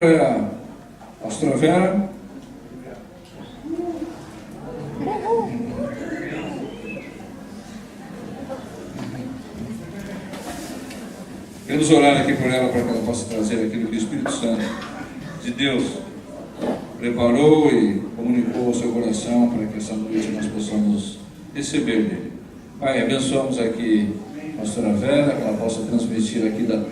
A pastora Vera. Queremos orar aqui por ela para que ela possa trazer aquilo que o Espírito Santo de Deus preparou e comunicou ao seu coração para que essa noite nós possamos receber dele. Pai, abençoamos aqui a pastora Vera, que ela possa transmitir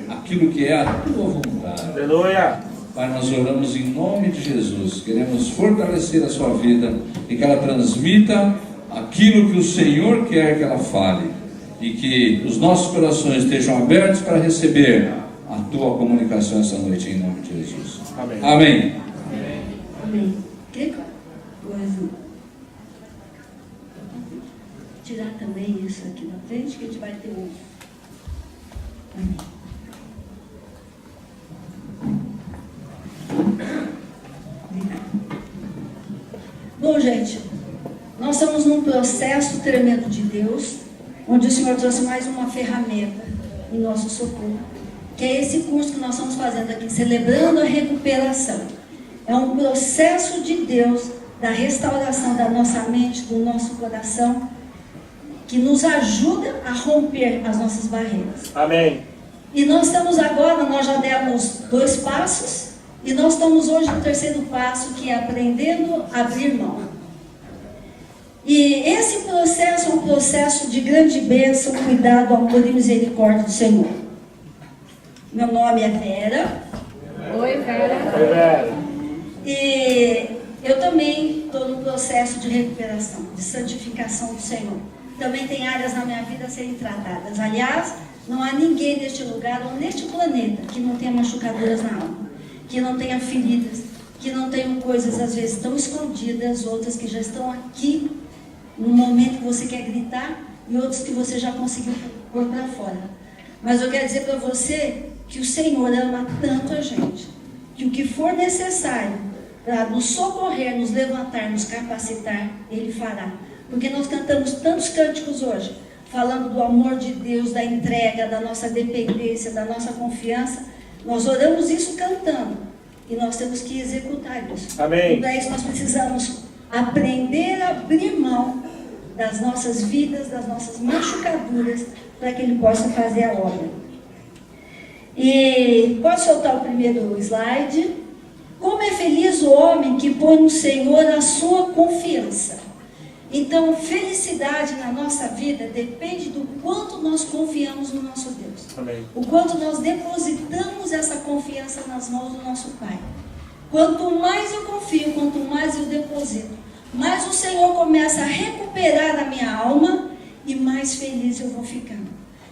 aquilo que é a tua vontade. Aleluia! Pai, nós oramos em nome de Jesus, queremos fortalecer a sua vida e que ela transmita aquilo que o Senhor quer que ela fale e que os nossos corações estejam abertos para receber a tua comunicação essa noite em nome de Jesus. Amém. Amém. Amém. Que coisa. Tirar também isso aqui na frente que a gente vai ter um. Amém. Bom, gente, nós estamos num processo tremendo de Deus, onde o Senhor trouxe mais uma ferramenta em nosso socorro, que é esse curso que nós estamos fazendo aqui, celebrando a recuperação. É um processo de Deus, da restauração da nossa mente, do nosso coração, que nos ajuda a romper as nossas barreiras. Amém. E nós estamos agora, nós já demos 2 passos, e nós estamos hoje no 3º passo, que é aprendendo a abrir mão. E esse processo é um processo de grande bênção, cuidado, amor e misericórdia do Senhor. Meu nome é Vera. Oi, Vera. Oi, Vera. E eu também estou no processo de recuperação, de santificação do Senhor. Também tem áreas na minha vida a serem tratadas. Aliás, não há ninguém neste lugar ou neste planeta que não tenha machucaduras na alma, que não tenha feridas, que não tenham coisas às vezes tão escondidas, outras que já estão aqui no momento que você quer gritar e outros que você já conseguiu pôr para fora. Mas eu quero dizer para você que o Senhor ama tanto a gente, que o que for necessário para nos socorrer, nos levantar, nos capacitar, Ele fará. Porque nós cantamos tantos cânticos hoje, falando do amor de Deus, da entrega, da nossa dependência, da nossa confiança. Nós oramos isso cantando e nós temos que executar isso. Amém. E para isso nós precisamos aprender a abrir mão das nossas vidas, das nossas machucaduras, para que Ele possa fazer a obra. E pode soltar o primeiro slide. Como é feliz o homem que põe no Senhor a sua confiança. Então, felicidade na nossa vida depende do quanto nós confiamos no nosso Deus. Amém. O quanto nós depositamos essa confiança nas mãos do nosso Pai. Quanto mais eu confio, quanto mais eu deposito, mais o Senhor começa a recuperar a minha alma e mais feliz eu vou ficando.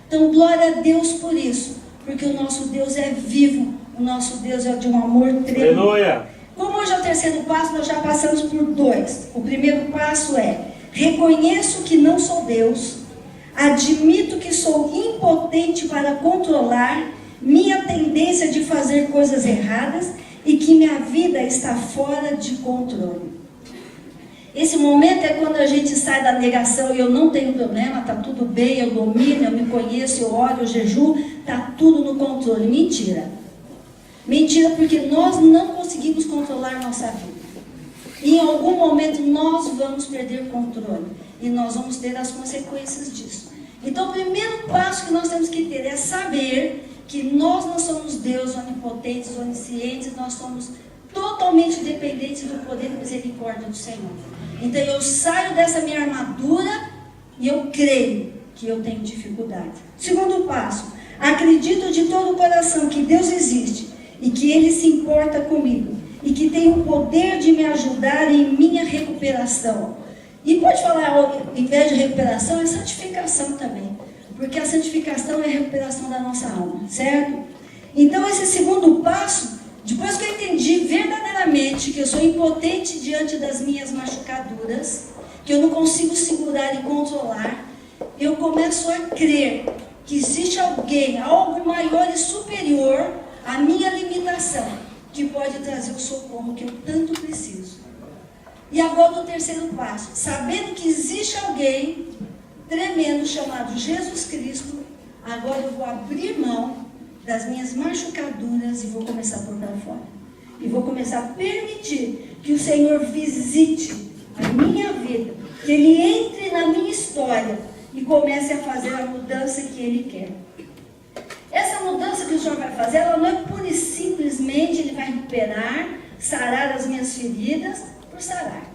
Então, glória a Deus por isso, porque o nosso Deus é vivo, o nosso Deus é de um amor tremendo. Aleluia. Como hoje é o 3º passo, nós já passamos por 2. O primeiro passo é: reconheço que não sou Deus, admito que sou impotente para controlar minha tendência de fazer coisas erradas e que minha vida está fora de controle. Esse momento é quando a gente sai da negação e eu não tenho problema, está tudo bem, eu domino, eu me conheço, eu oro, eu jejuo, está tudo no controle. Mentira. Mentira, porque nós não conseguimos controlar nossa vida. E em algum momento nós vamos perder controle e nós vamos ter as consequências disso. Então o primeiro passo que nós temos que ter é saber que nós não somos Deus onipotentes, oniscientes, nós somos totalmente dependentes do poder e misericórdia do Senhor. Então eu saio dessa minha armadura e eu creio que eu tenho dificuldade. Segundo passo: acredito de todo o coração que Deus existe e que Ele se importa comigo e que tem o poder de me ajudar em minha recuperação. E pode falar, ao invés de recuperação, é santificação também, porque a santificação é a recuperação da nossa alma, certo? Então esse segundo passo, depois que eu entendi verdadeiramente que eu sou impotente diante das minhas machucaduras, que eu não consigo segurar e controlar, eu começo a crer que existe alguém, algo maior e superior à minha limitação, que pode trazer o socorro que eu tanto preciso. E agora o 3º passo: sabendo que existe alguém tremendo chamado Jesus Cristo, agora eu vou abrir mão das minhas machucaduras e vou começar a pôr para fora. e vou começar a permitir que o Senhor visite a minha vida, que Ele entre na minha história e comece a fazer a mudança que Ele quer. Essa mudança que o Senhor vai fazer, ela não é pura e simplesmente Ele vai recuperar, sarar as minhas feridas por sarar.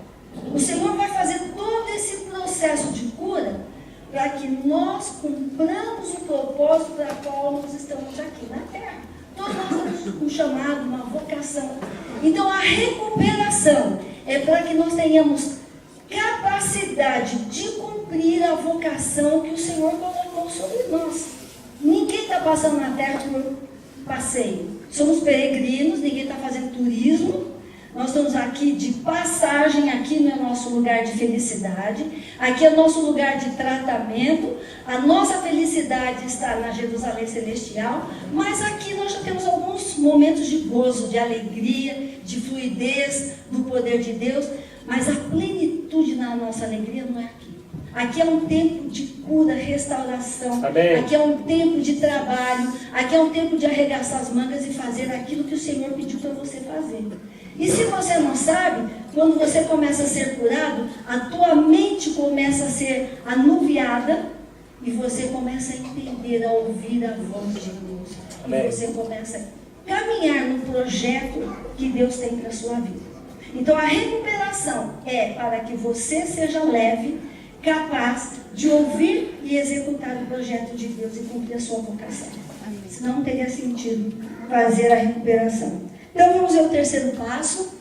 O Senhor vai fazer todo esse processo de cura para que nós cumpramos o propósito para qual nós estamos aqui na terra. Todos nós temos um chamado, uma vocação. Então a recuperação é para que nós tenhamos capacidade de cumprir a vocação que o Senhor colocou sobre nós. Ninguém está passando na terra por passeio. Somos peregrinos, ninguém está fazendo turismo. Nós estamos aqui de passagem, aqui não é nosso lugar de felicidade, aqui é nosso lugar de tratamento, a nossa felicidade está na Jerusalém Celestial, mas aqui nós já temos alguns momentos de gozo, de alegria, de fluidez do poder de Deus, mas a plenitude na nossa alegria não é aqui. Aqui é um tempo de cura, restauração. Amém. Aqui é um tempo de trabalho, aqui é um tempo de arregaçar as mangas e fazer aquilo que o Senhor pediu para você fazer. E se você não sabe, quando você começa a ser curado, a tua mente começa a ser anuviada e você começa a entender, a ouvir a voz de Deus. Amém. E você começa a caminhar no projeto que Deus tem para a sua vida. Então a recuperação é para que você seja leve, capaz de ouvir e executar o projeto de Deus e cumprir a sua vocação. Senão não teria sentido fazer a recuperação. Então vamos ver o terceiro passo.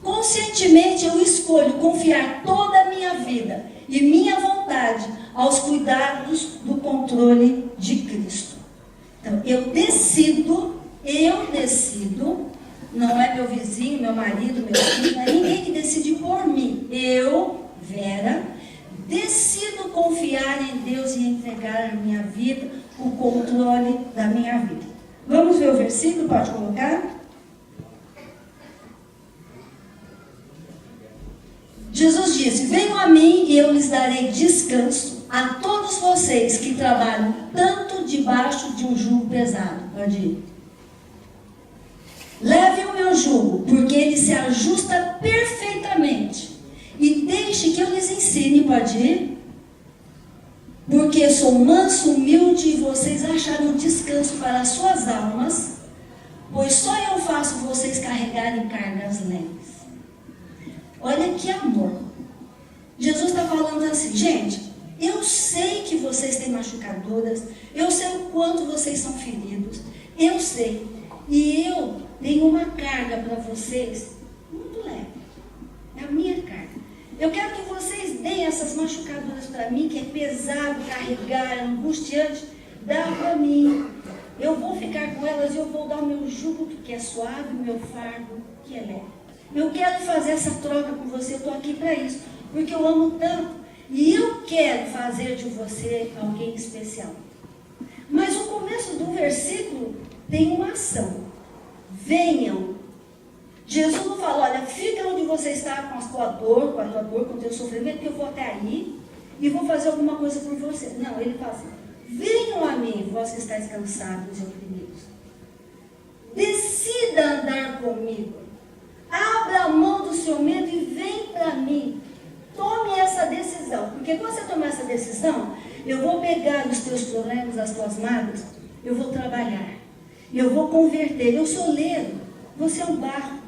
Conscientemente eu escolho confiar toda a minha vida e minha vontade aos cuidados do controle de Cristo. Então eu decido, não é meu vizinho, meu marido, meu filho, não é ninguém que decide por mim. Eu, Vera, decido confiar em Deus e entregar a minha vida, o controle da minha vida. Vamos ver o versículo, pode colocar? Jesus disse: venham a mim e eu lhes darei descanso a todos vocês que trabalham tanto debaixo de um jugo pesado. Pode ir. Levem o meu jugo, porque ele se ajusta perfeitamente. E deixe que eu lhes ensine, pode ir? Porque sou manso, humilde, e vocês acharão descanso para as suas almas, pois só eu faço vocês carregarem cargas leves. Olha que amor. Jesus está falando assim, gente, eu sei que vocês têm machucaduras, eu sei o quanto vocês são feridos, eu sei, e eu tenho uma carga para vocês muito leve, é a minha carga. Eu quero que vocês deem essas machucaduras para mim, que é pesado carregar, é angustiante, dá para mim. Eu vou ficar com elas e eu vou dar o meu jugo que é suave, o meu fardo que é leve. Eu quero fazer essa troca com você, eu estou aqui para isso, porque eu amo tanto e eu quero fazer de você alguém especial. Mas o começo do versículo tem uma ação. Venham. Jesus não falou, olha, fica onde você está com a tua dor, com o teu sofrimento, que eu vou até aí e vou fazer alguma coisa por você. Não, ele fala assim, venham a mim, vós que estáis cansados e oprimidos. Decida andar comigo. Abra a mão do seu medo e vem para mim. Tome essa decisão. Porque quando você tomar essa decisão, eu vou pegar os teus problemas, as tuas mágoas, eu vou trabalhar. Eu vou converter. Eu sou oleiro, você é um barro.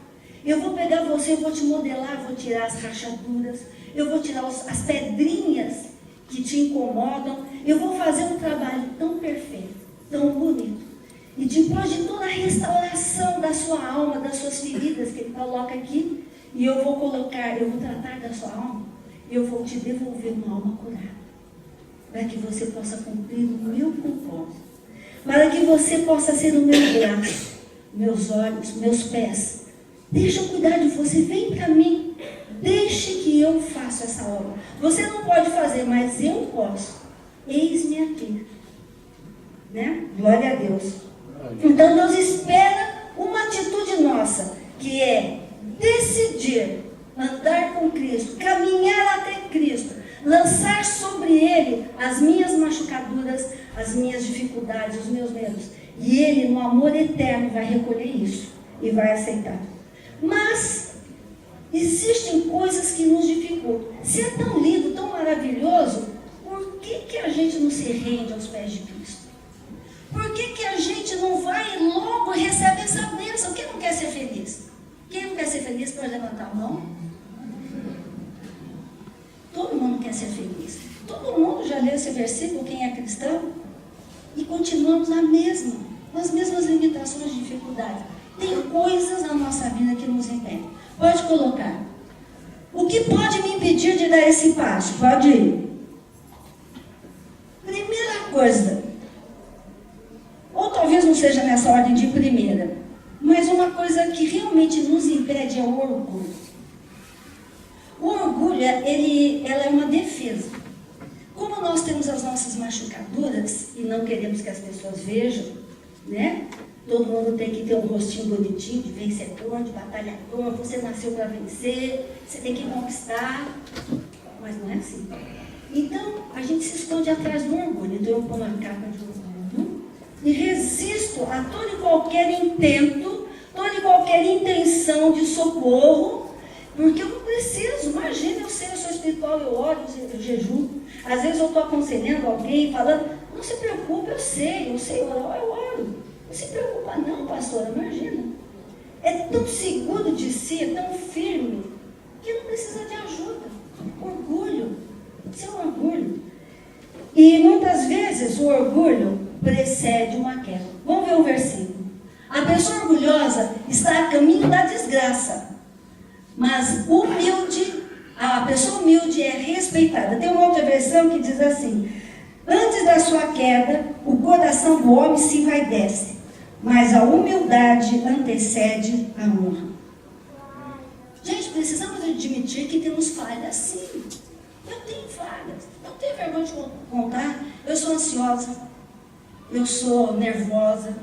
Eu vou pegar você, eu vou te modelar, vou tirar as rachaduras, eu vou tirar as pedrinhas que te incomodam. Eu vou fazer um trabalho tão perfeito, tão bonito. E depois de toda a restauração da sua alma, das suas feridas que ele coloca aqui, e eu vou tratar da sua alma, eu vou te devolver uma alma curada, para que você possa cumprir o meu propósito, para que você possa ser o meu braço, meus olhos, meus pés. Deixa eu cuidar de você, vem para mim, deixe que eu faça essa obra. Você não pode fazer, mas eu posso. Eis-me aqui. Né? Glória a Deus. Então Deus espera uma atitude nossa, que é decidir andar com Cristo, caminhar até Cristo, lançar sobre Ele as minhas machucaduras, as minhas dificuldades, os meus medos. E Ele, no amor eterno, vai recolher isso. e vai aceitar. Mas existem coisas que nos dificultam. Se é tão lindo, tão maravilhoso, por que a gente não se rende aos pés de Cristo? Por que a gente não vai e logo recebe essa bênção? Quem não quer ser feliz? Quem não quer ser feliz pode levantar a mão? Todo mundo quer ser feliz. Todo mundo já leu esse versículo, quem é cristão? E continuamos nas mesmas limitações e dificuldades. Tem coisas na nossa vida que nos impedem. Pode colocar. O que pode me impedir de dar esse passo? Pode ir. Primeira coisa, ou talvez não seja nessa ordem de primeira, mas uma coisa que realmente nos impede é o orgulho. O orgulho, ela é uma defesa. Como nós temos as nossas machucaduras e não queremos que as pessoas vejam, né? Todo mundo tem que ter um rostinho bonitinho, de vencedor, de batalhador. Você nasceu para vencer, você tem que conquistar. Mas não é assim. Então, a gente se esconde atrás do orgulho. Então, eu ponho a capa de orgulho e resisto a todo e qualquer intento, toda e qualquer intenção de socorro, porque eu não preciso. Imagina, eu sou espiritual, eu oro, eu jejuo. Às vezes eu estou aconselhando alguém, falando, não se preocupe, eu sei orar, eu oro. Não se preocupa não, pastora, imagina. É tão seguro de si, é tão firme, que não precisa de ajuda. Orgulho, isso é um orgulho. E muitas vezes o orgulho precede uma queda. Vamos ver o versículo. A pessoa orgulhosa está a caminho da desgraça, mas a pessoa humilde é respeitada. Tem uma outra versão que diz assim: antes da sua queda, o coração do homem se envaidece, mas a humildade antecede a honra. Gente, precisamos admitir que temos falhas, sim. Eu tenho falhas. Não tenho vergonha de contar. Eu sou ansiosa. Eu sou nervosa.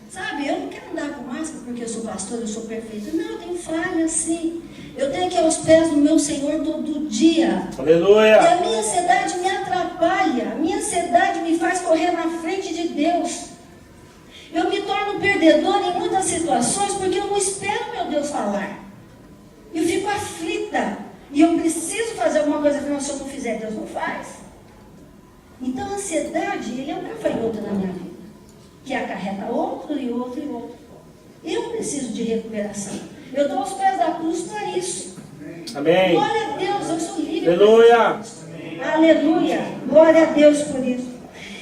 Sabe, eu não quero andar com máscara porque eu sou pastor, eu sou perfeita. Não, eu tenho falhas, sim. Eu tenho que ir aos pés do meu Senhor todo dia. Aleluia! E a minha ansiedade me atrapalha. A minha ansiedade me faz correr na frente de Deus. Eu me torno perdedor em muitas situações porque eu não espero meu Deus falar. Eu fico aflita. E eu preciso fazer alguma coisa, porque se eu não fizer, Deus não faz. Então a ansiedade, ele é um gafanhoto na minha vida, que acarreta outro e outro e outro. Eu preciso de recuperação. Eu estou aos pés da cruz para isso. Amém. Glória a Deus, eu sou livre. Aleluia. Aleluia. Glória a Deus por isso.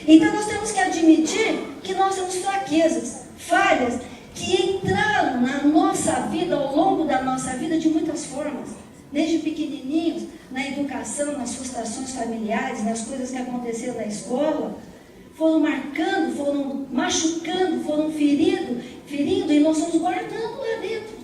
Então nós temos que admitir que nós temos fraquezas, falhas, que entraram na nossa vida, ao longo da nossa vida, de muitas formas. Desde pequenininhos, na educação, nas frustrações familiares, nas coisas que aconteceram na escola, foram marcando, foram machucando, foram ferindo, e nós fomos guardando lá dentro.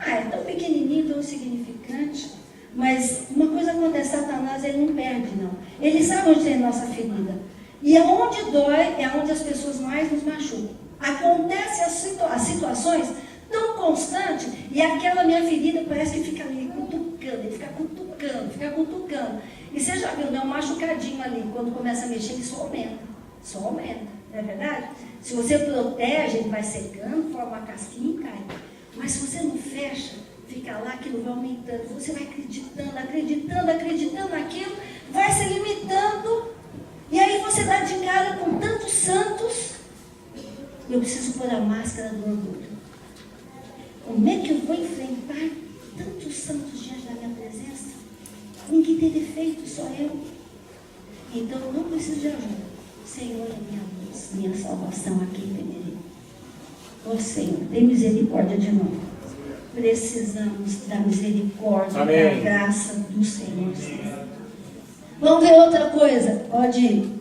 É tão pequenininho, tão insignificante, mas uma coisa acontece, Satanás, ele não perde, não. Ele sabe onde tem a nossa ferida. E aonde dói é onde as pessoas mais nos machucam. Acontecem as situações tão constantes, e aquela minha ferida parece que fica ali cutucando, ele fica cutucando. E você já viu, né, um machucadinho ali, quando começa a mexer, ele só aumenta, não é verdade? Se você protege, ele vai secando, forma uma casquinha e cai. Mas se você não fecha, fica lá, aquilo vai aumentando, você vai acreditando naquilo, vai se limitando, e aí você dá de cara com tantos santos. Eu preciso pôr a máscara do orgulho. Como é que eu vou enfrentar tantos santos diante da minha presença? Ninguém tem defeito, só eu. Então eu não preciso de ajuda. Senhor é minha luz, minha salvação, a quem temerei. Ó Senhor, tem misericórdia de nós. Precisamos da misericórdia, amém, da graça do Senhor. Vamos ver outra coisa, pode ir.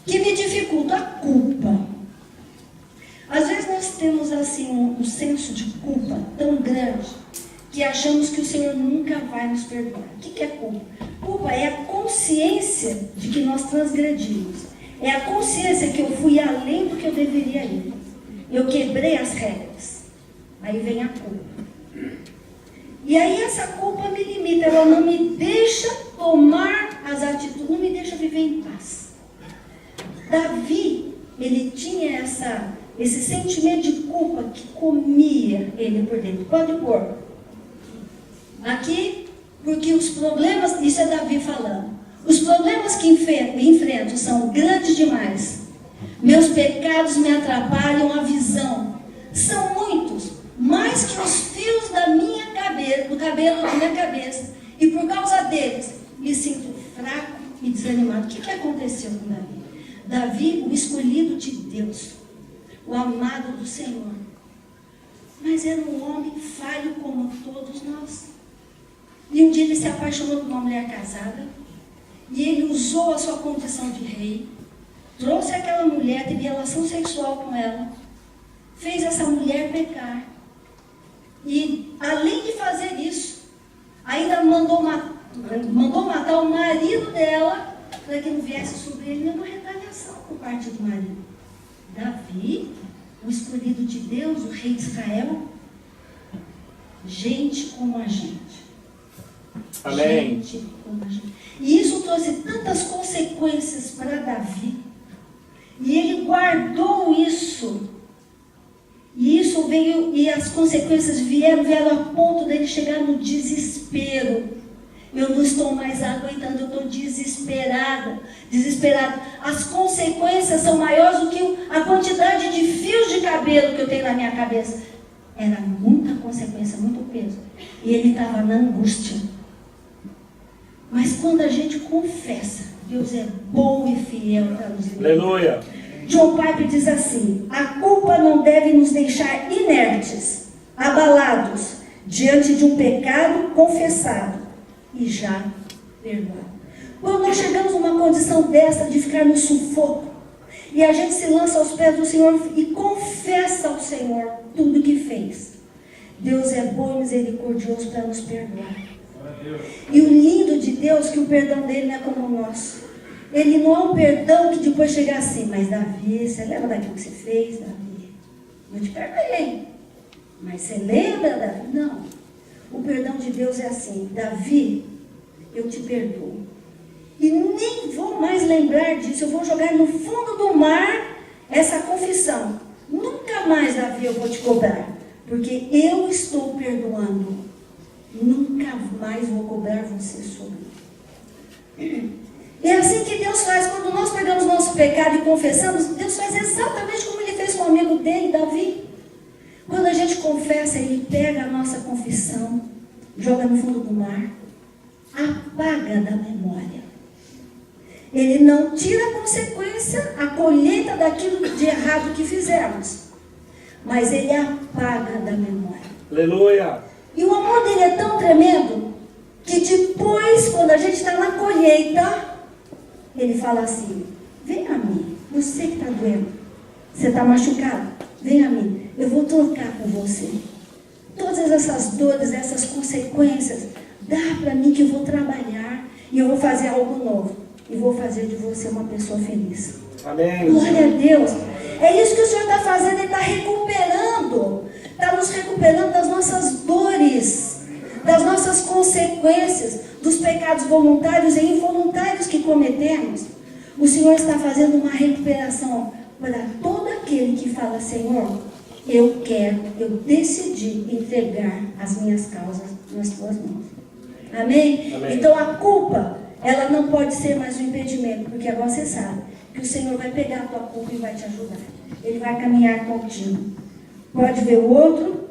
Que me dificulta a culpa. Às vezes nós temos assim um senso de culpa tão grande que achamos que o Senhor nunca vai nos perdoar. O que é culpa? Culpa é a consciência de que nós transgredimos. É a consciência que eu fui além do que eu deveria ir. Eu quebrei as regras. Aí vem a culpa. E aí essa culpa me limita, ela não me deixa tomar as atitudes, não me deixa viver em paz. Davi, ele tinha esse sentimento de culpa que comia ele por dentro. Pode pôr. Aqui, porque os problemas, isso é Davi falando, os problemas que enfrento são grandes demais. Meus pecados me atrapalham a visão. São muitos, mais que os fios da minha cabeça, do cabelo da minha cabeça. E por causa deles, me sinto fraco e desanimado. O que aconteceu com Davi? Davi, o escolhido de Deus, o amado do Senhor. Mas era um homem falho como todos nós. E um dia ele se apaixonou por uma mulher casada. E ele usou a sua condição de rei. Trouxe aquela mulher, teve relação sexual com ela. Fez essa mulher pecar. E além de fazer isso, ainda mandou matar o marido dela, para que não viesse sobre ele nenhuma retaliação por parte do marido. Davi, o escolhido de Deus, o rei de Israel, gente como a gente. Amém. Gente como a gente. E isso trouxe tantas consequências para Davi. E ele guardou isso. E isso veio, e as consequências vieram a ponto dele chegar no desespero. Eu não estou mais aguentando, eu estou desesperado. As consequências são maiores do que a quantidade de fios de cabelo que eu tenho na minha cabeça. Era muita consequência, muito peso. E ele estava na angústia. Mas quando a gente confessa, Deus é bom e fiel para nos livrar. Aleluia. John Piper diz assim: a culpa não deve nos deixar inertes, abalados, diante de um pecado confessado e já perdoado. Quando nós chegamos numa condição dessa, de ficar no sufoco, e a gente se lança aos pés do Senhor e confessa ao Senhor tudo que fez, Deus é bom e misericordioso para nos perdoar. E o lindo de Deus é que o perdão dele não é como o nosso. Ele não é um perdão que depois chega assim: mas Davi, você lembra daquilo que você fez, Davi? Eu te perdoei. Mas você lembra, Davi? Não. O perdão de Deus é assim: Davi, eu te perdoo. E nem vou mais lembrar disso. Eu vou jogar no fundo do mar essa confissão. Nunca mais, Davi, eu vou te cobrar. Porque eu estou perdoando. Nunca mais vou cobrar você sobre isso. É assim que Deus faz. Quando nós pegamos nosso pecado e confessamos, Deus faz exatamente como Ele fez com o amigo dele, Davi. Quando a gente confessa, Ele pega a nossa confissão, joga no fundo do mar, apaga da memória. Ele não tira a consequência, a colheita daquilo de errado que fizemos, mas Ele apaga da memória. Aleluia. E o amor dele é tão tremendo que depois, quando a gente está na colheita, ele fala assim: vem a mim, você que está doendo, você está machucado, vem a mim, eu vou trocar com você. Todas essas dores, essas consequências, dá para mim que eu vou trabalhar e eu vou fazer algo novo. E vou fazer de você uma pessoa feliz. Amém. Glória a Deus. É isso que o Senhor está fazendo, Ele está recuperando. Está nos recuperando das nossas dores, das nossas consequências, dos pecados voluntários e involuntários que cometemos. O Senhor está fazendo uma recuperação para todo aquele que fala: Senhor, eu decidi entregar as minhas causas nas tuas mãos. Amém? Amém. Então a culpa, ela não pode ser mais um impedimento, porque agora você sabe que o Senhor vai pegar a tua culpa e vai te ajudar. Ele vai caminhar contigo. Pode ver o outro.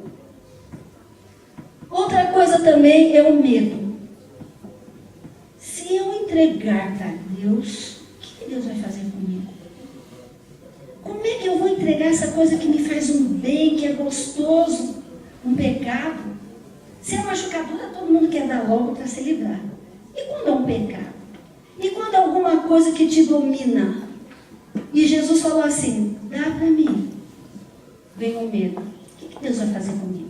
Outra coisa também é o medo. Se eu entregar para Deus, o que Deus vai fazer comigo? Como é que eu vou entregar essa coisa que me faz um bem, que é gostoso, um pecado? Se é machucadura, todo mundo quer dar logo para se livrar. E quando é um pecado? E quando é alguma coisa que te domina? E Jesus falou assim: dá para mim. Vem o medo. O que Deus vai fazer comigo?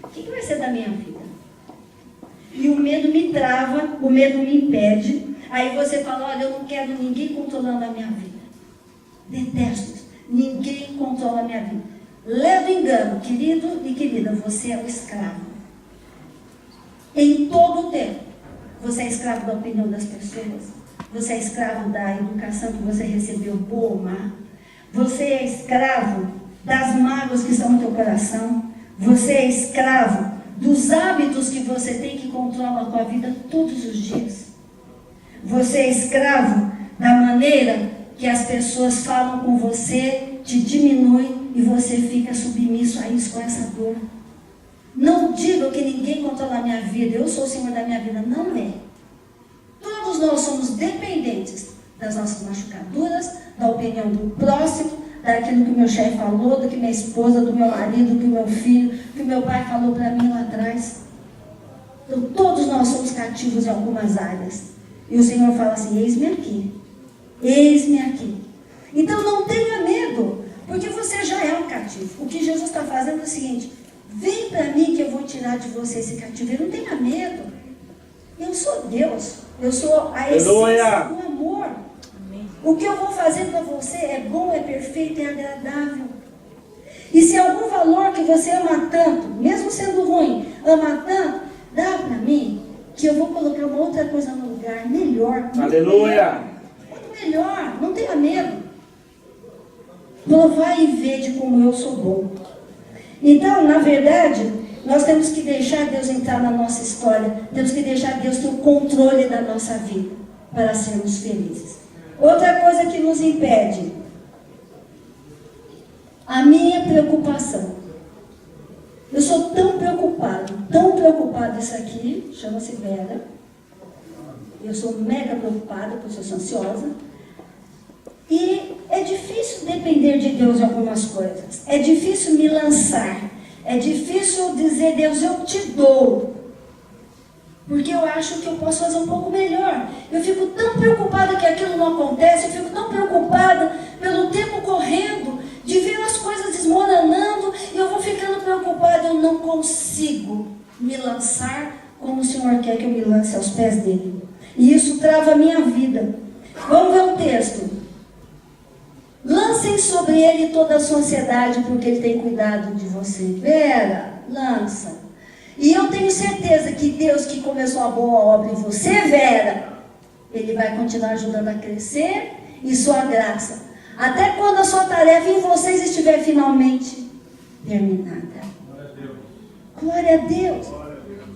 O que vai ser da minha vida? E o medo me trava, o medo me impede. Aí você fala: olha, eu não quero ninguém controlando a minha vida. Detesto isso. Ninguém controla a minha vida. Leva engano, querido e querida, você é o escravo. Em todo o tempo. Você é escravo da opinião das pessoas. Você é escravo da educação que você recebeu, boa ou má. Você é escravo das mágoas que estão no teu coração. Você é escravo dos hábitos que você tem que controlam a tua vida todos os dias. Você é escravo da maneira que as pessoas falam com você, te diminui e você fica submisso a isso com essa dor. Não diga que ninguém controla a minha vida, eu sou o Senhor da minha vida. Não é. Todos nós somos dependentes das nossas machucaduras, da opinião do próximo, daquilo que o meu chefe falou, do que minha esposa, do meu marido, do que o meu filho, do que o meu pai falou para mim lá atrás. Então todos nós somos cativos em algumas áreas. E o Senhor fala assim, eis-me aqui. Eis-me aqui. Então não tenha medo, porque você já é um cativo. O que Jesus está fazendo é o seguinte, vem para mim que eu vou tirar de você esse cativeiro. Não tenha medo. Eu sou Deus. Eu sou a essência do amor. O que eu vou fazer para você é bom, é perfeito, é agradável. E se algum valor que você ama tanto, mesmo sendo ruim, ama tanto, dá para mim que eu vou colocar uma outra coisa no lugar melhor. Aleluia! Muito melhor. Não tenha medo. Provar e ver de como eu sou bom. Então, na verdade, nós temos que deixar Deus entrar na nossa história. Temos que deixar Deus ter o controle da nossa vida para sermos felizes. Outra coisa que nos impede, a minha preocupação. Eu sou tão preocupado isso aqui, chama-se Vera. Eu sou mega preocupada, porque eu sou ansiosa. E é difícil depender de Deus em algumas coisas. É difícil me lançar. É difícil dizer, Deus, eu te dou. Porque eu acho que eu posso fazer um pouco melhor. Eu fico tão preocupada que aquilo não acontece. Eu fico tão preocupada pelo tempo correndo, de ver as coisas desmoronando. E eu vou ficando preocupada. Eu não consigo me lançar como o Senhor quer que eu me lance aos pés dele. E isso trava a minha vida. Vamos ver o texto. Lancem sobre ele toda a sua ansiedade, porque ele tem cuidado de você. Vera, lança. E eu tenho certeza que Deus que começou a boa obra em você, Vera, Ele vai continuar ajudando a crescer e sua graça. Até quando a sua tarefa em vocês estiver finalmente terminada. Glória a Deus.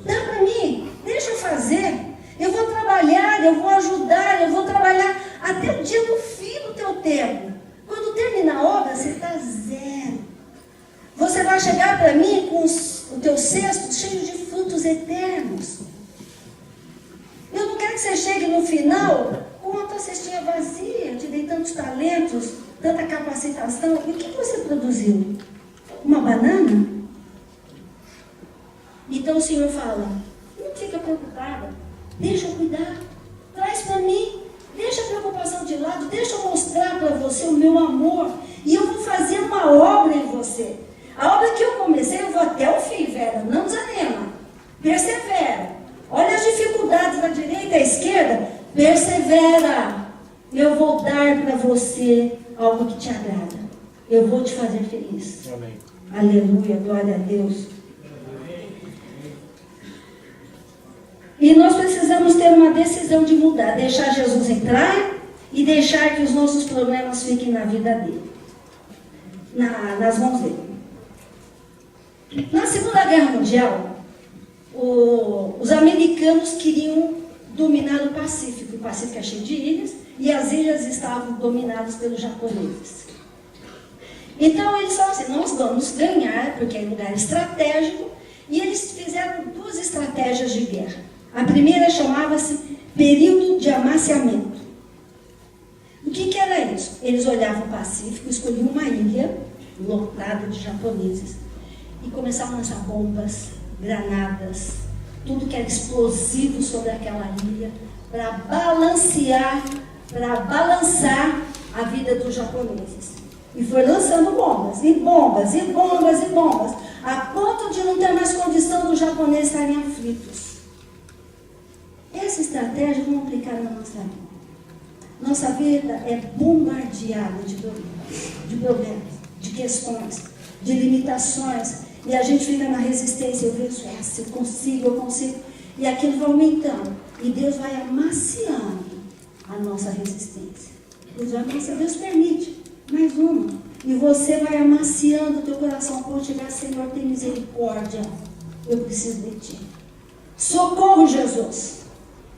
Dá para mim, deixa eu fazer. Eu vou trabalhar, eu vou ajudar, eu vou trabalhar até o dia do fim do teu tempo. Quando terminar a obra, você está zero. Você vai chegar para mim com o teu cesto cheio de frutos eternos. Eu não quero que você chegue no final com a tua cestinha vazia. Eu te dei tantos talentos, tanta capacitação. E o que você produziu? Uma banana? Então o Senhor fala, não fica preocupada. Deixa eu cuidar. Traz para mim. Deixa a preocupação de lado. Deixa eu mostrar para você o meu amor. E eu vou fazer uma obra em você. A obra que eu comecei, eu vou até o fim, Vera. Não desanima. Persevera. Olha as dificuldades da direita e da esquerda. Persevera. Eu vou dar para você algo que te agrada. Eu vou te fazer feliz. Amém. Aleluia, glória a Deus. E nós precisamos ter uma decisão de mudar. Deixar Jesus entrar e deixar que os nossos problemas fiquem na vida dele. Nas mãos dele. Na Segunda Guerra Mundial, os americanos queriam dominar o Pacífico. O Pacífico é cheio de ilhas e as ilhas estavam dominadas pelos japoneses. Então eles falaram assim, nós vamos ganhar, porque é um lugar estratégico, e eles fizeram duas estratégias de guerra. A primeira chamava-se período de amaciamento. O que era isso? Eles olhavam o Pacífico, escolhiam uma ilha lotada de japoneses e começavam a lançar bombas, granadas, tudo que era explosivo sobre aquela ilha, para balançar a vida dos japoneses. E foi lançando bombas, e bombas, e bombas, e bombas, a ponto de não ter mais condição dos japoneses estarem aflitos. Essa estratégia vamos aplicar na nossa vida. Nossa vida é bombardeada de problemas, de questões, de limitações. E a gente fica na resistência, eu vejo essa, eu consigo. E aquilo vai aumentando. E Deus vai amaciando a nossa resistência. Deus permite. Mais uma. E você vai amaciando o teu coração para chegar, Senhor, tem misericórdia. Eu preciso de Ti. Socorro, Jesus.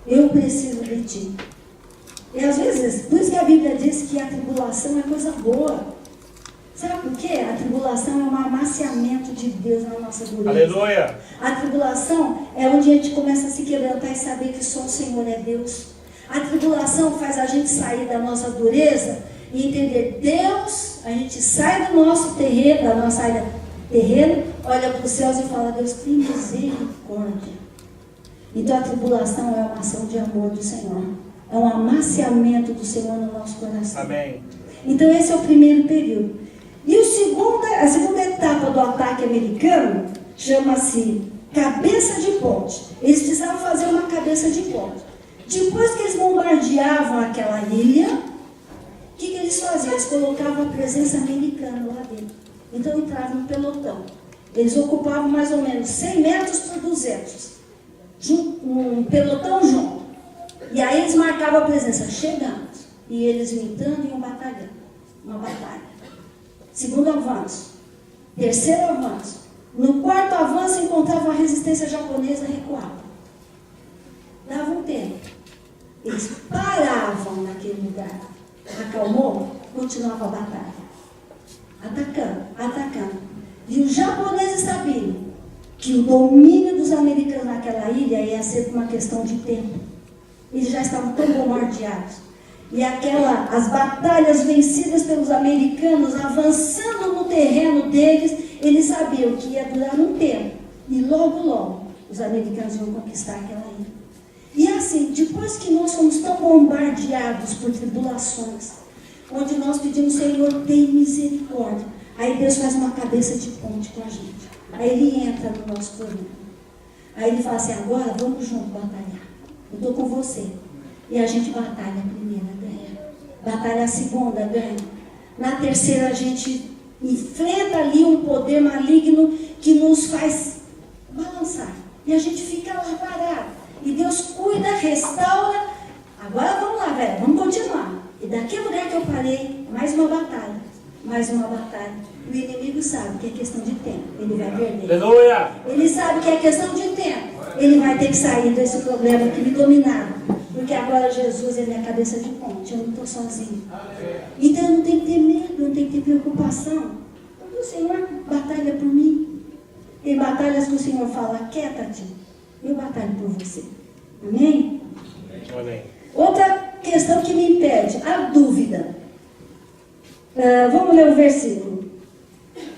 Eu preciso de Ti. E às vezes, por isso que a Bíblia diz que a tribulação é coisa boa. Sabe por quê? A tribulação é um amaciamento de Deus na nossa dureza. Aleluia. A tribulação é onde a gente começa a se quebrantar e saber que só o Senhor é Deus. A tribulação faz a gente sair da nossa dureza e entender Deus. A gente sai do nosso terreno, da nossa área terreno, olha para os céus e fala: Deus, tem misericórdia. Então a tribulação é uma ação de amor do Senhor. É um amaciamento do Senhor no nosso coração. Amém. Então esse é o primeiro período. E a segunda etapa do ataque americano chama-se cabeça de ponte. Eles precisavam fazer uma cabeça de ponte. Depois que eles bombardeavam aquela ilha, o que eles faziam? Eles colocavam a presença americana lá dentro. Então entravam no pelotão. Eles ocupavam mais ou menos 100 metros por 200. Um pelotão junto. E aí eles marcavam a presença. Chegamos. E eles entrando em um batalhão. Uma batalha. Segundo avanço. Terceiro avanço. No quarto avanço encontravam a resistência japonesa recuada. Dava um tempo. Eles paravam naquele lugar. Acalmou, continuava a batalha. Atacando, atacando. E os japoneses sabiam que o domínio dos americanos naquela ilha ia ser uma questão de tempo. Eles já estavam tão bombardeados. E as batalhas vencidas pelos americanos, avançando no terreno deles, eles sabiam que ia durar um tempo. E logo, logo, os americanos iam conquistar aquela ilha. E assim, depois que nós fomos tão bombardeados por tribulações, onde nós pedimos, Senhor, tem misericórdia, aí Deus faz uma cabeça de ponte com a gente. Aí Ele entra no nosso problema. Aí Ele fala assim: agora vamos juntos batalhar. Eu estou com você. E a gente batalha a primeira, ganha. Batalha a segunda, ganha. Na terceira a gente enfrenta ali um poder maligno que nos faz balançar. E a gente fica lá parado. E Deus cuida, restaura. Agora vamos lá, velho, vamos continuar. E daquele lugar que eu parei, mais uma batalha. Mais uma batalha. O inimigo sabe que é questão de tempo. Ele vai perder. Aleluia. Ele sabe que é questão de tempo. Ele vai ter que sair desse problema que me dominava. Porque agora Jesus é minha cabeça de ponte. Eu não estou sozinho. Então eu não tenho que ter medo, não tenho que ter preocupação. Porque o Senhor batalha por mim. Tem batalhas que o Senhor fala: quieta-te, eu batalho por você. Amém? Amém. Outra questão que me impede, a dúvida. Vamos ler o versículo.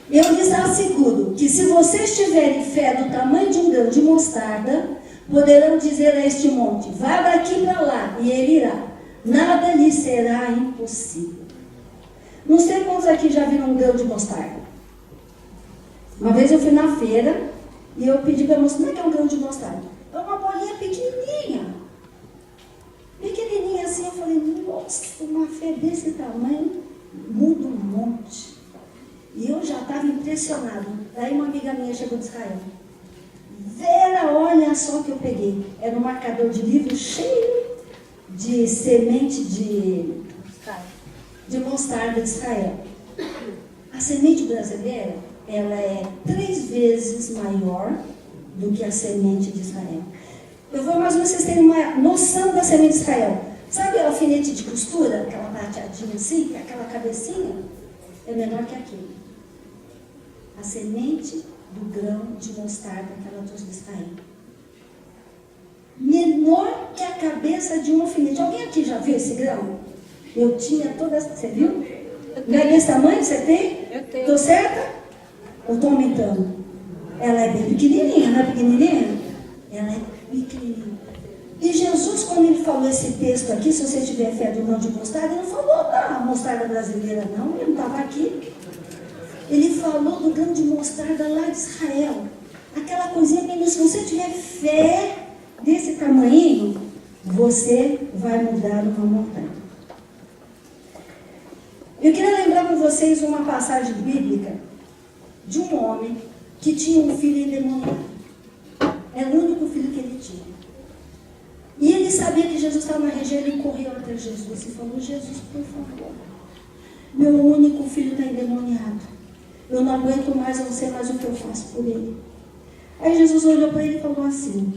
Eu lhes asseguro que se vocês tiverem fé do tamanho de um grão de mostarda, poderão dizer a este monte: vá daqui para lá, e ele irá. Nada lhe será impossível. Não sei quantos aqui já viram um grão de mostarda. Uma vez eu fui na feira e eu pedi para a moça: como é que é um grão de mostarda? É uma bolinha pequenininha. Pequenininha assim. Eu falei: nossa, uma fé desse tamanho muda um monte. E eu já estava impressionado. Daí uma amiga minha chegou de Israel. Vera, olha só o que eu peguei. Era um marcador de livro cheio de semente de mostarda de Israel. A semente brasileira, ela é 3 vezes maior do que a semente de Israel. Eu vou mais ou menos vocês terem uma noção da semente de Israel. Sabe o alfinete de costura? Aquela prateadinha assim, aquela cabecinha? É menor que aquilo. A semente do grão de mostarda que ela trouxe de Israel. Menor que a cabeça de um alfinete. Alguém aqui já viu esse grão? Eu tinha toda essa. Você viu? Não é desse tamanho? Você tem? Eu tenho. Estou certa? Ou estou aumentando? Ela é bem pequenininha, não é pequenininha? Ela é pequenininha. E Jesus, quando ele falou esse texto aqui, se você tiver fé do grão de mostarda, ele não falou da mostarda brasileira, não. Ele não estava aqui. Ele falou do grão de mostarda lá de Israel. Aquela coisinha que, se você tiver fé desse tamanho, você vai mudar uma montanha. Eu queria lembrar com vocês uma passagem bíblica de um homem que tinha um filho endemoniado. Era o único filho que ele tinha. E ele sabia que Jesus estava na região, ele correu até Jesus e falou: Jesus, por favor, meu único filho está endemoniado. Eu não aguento mais, eu não sei mais o que eu faço por ele. Aí Jesus olhou para ele e falou assim: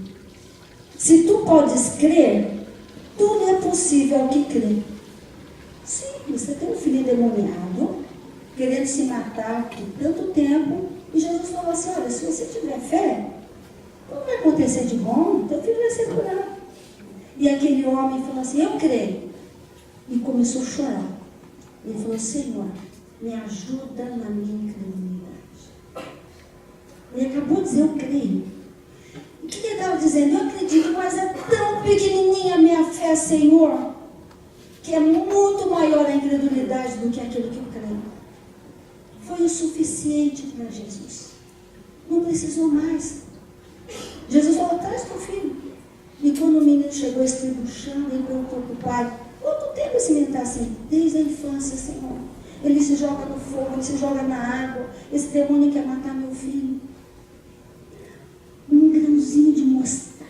se tu podes crer, tudo é possível ao que crê. Sim, você tem um filho endemoniado, querendo se matar por tanto tempo, e Jesus falou assim: olha, se você tiver fé, tudo vai acontecer de bom, teu filho vai ser curado. E aquele homem falou assim: eu creio. E começou a chorar. Ele falou: Senhor, me ajuda na minha incredulidade. Ele acabou de dizer: eu creio. O que ele estava dizendo? Eu acredito, mas é tão pequenininha a minha fé, Senhor, que é muito maior a incredulidade do que aquilo que eu creio. Foi o suficiente para Jesus. Não precisou mais. Jesus falou: traz teu filho. E quando o menino chegou estribuchando, ele perguntou para o pai: quanto tempo esse menino está assim? Desde a infância, Senhor. Ele se joga no fogo, ele se joga na água. Esse demônio quer matar meu filho. Um grãozinho de mostarda.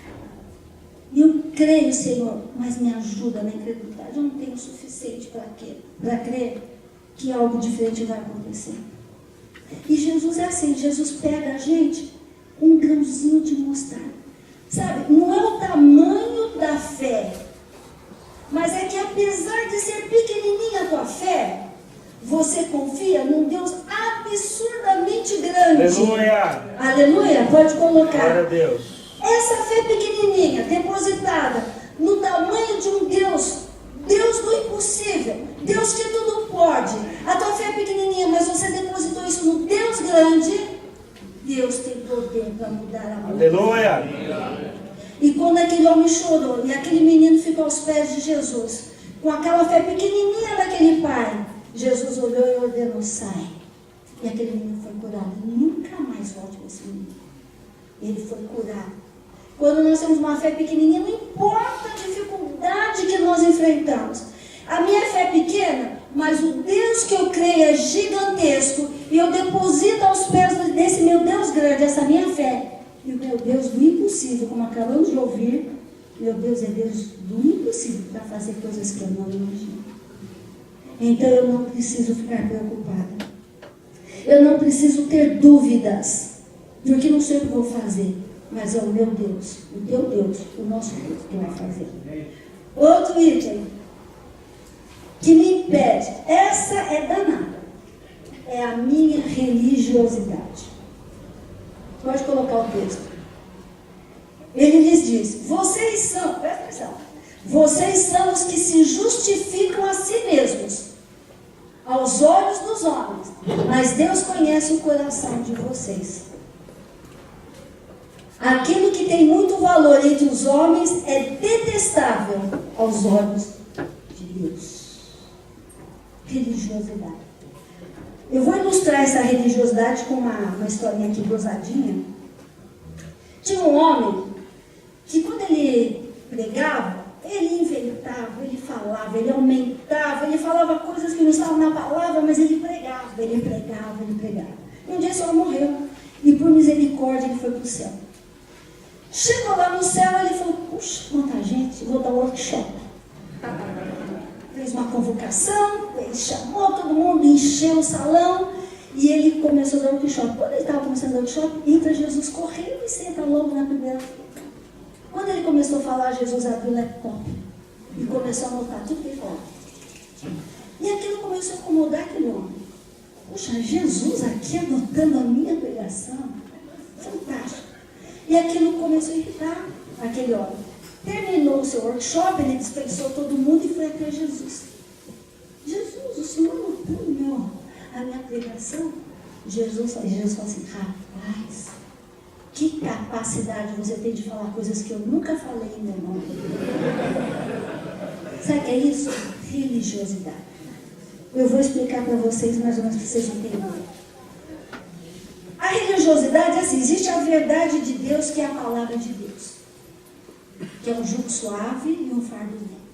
Eu creio, Senhor, mas me ajuda na incredulidade. Eu não tenho o suficiente para crer que algo diferente vai acontecer. E Jesus é assim, Jesus pega a gente, um grãozinho de mostarda. Sabe, não é o tamanho da fé, mas é que apesar de ser pequenininha a tua fé, você confia num Deus absurdamente grande. Aleluia. Aleluia, pode colocar. Glória a Deus. Essa fé pequenininha, depositada no tamanho de um Deus, Deus do impossível, Deus que tudo pode. A tua fé é pequenininha, mas você depositou isso no Deus grande. Deus tem poder para mudar a vida. Aleluia. E quando aquele homem chorou, e aquele menino ficou aos pés de Jesus, com aquela fé pequenininha daquele pai, Jesus olhou e ordenou: sai. E aquele menino foi curado. Nunca mais volte com esse menino. Ele foi curado. Quando nós temos uma fé pequenininha, não importa a dificuldade que nós enfrentamos. A minha fé é pequena, mas o Deus que eu creio é gigantesco. E eu deposito aos pés desse meu Deus grande essa minha fé. E o meu Deus do impossível, como acabamos de ouvir, meu Deus é Deus do impossível para fazer coisas que eu não imagino. Então eu não preciso ficar preocupada. Eu não preciso ter dúvidas, porque não sei o que vou fazer, mas é o meu Deus, o teu Deus, o nosso Deus que vai fazer. Outro item que me impede, essa é danada, é a minha religiosidade. Pode colocar o texto. Ele lhes diz: vocês são, presta atenção, vocês são os que se justificam a si mesmos, aos olhos dos homens, mas Deus conhece o coração de vocês. Aquilo que tem muito valor entre os homens é detestável aos olhos de Deus. Religiosidade. Eu vou ilustrar essa religiosidade com uma historinha aqui gozadinha. Tinha um homem que quando ele pregava, ele inventava, ele falava, ele aumentava, ele falava coisas que não estavam na palavra, mas ele pregava. E um dia esse homem morreu, e por misericórdia ele foi para o céu. Chegou lá no céu, ele falou: puxa, quanta gente, vou dar um workshop. Fez uma convocação, ele chamou todo mundo, encheu o salão, e ele começou a dar um workshop. Quando ele estava começando a dar um workshop, entra Jesus correndo e senta logo na primeira fila. Quando ele começou a falar, Jesus abriu o laptop e começou a anotar tudo que ele falava. E aquilo começou a incomodar aquele homem. Puxa, Jesus aqui anotando a minha pregação. Fantástico. E aquilo começou a irritar aquele homem. Terminou o seu workshop, ele dispensou todo mundo e foi até Jesus. Jesus, o Senhor anotando a minha pregação? Jesus falou assim: rapaz, que capacidade você tem de falar coisas que eu nunca falei em meu nome. Sabe o que é isso? Religiosidade. Eu vou explicar para vocês mais ou menos para vocês entenderem. A religiosidade é assim: existe a verdade de Deus, que é a palavra de Deus, que é um jugo suave e um fardo leve.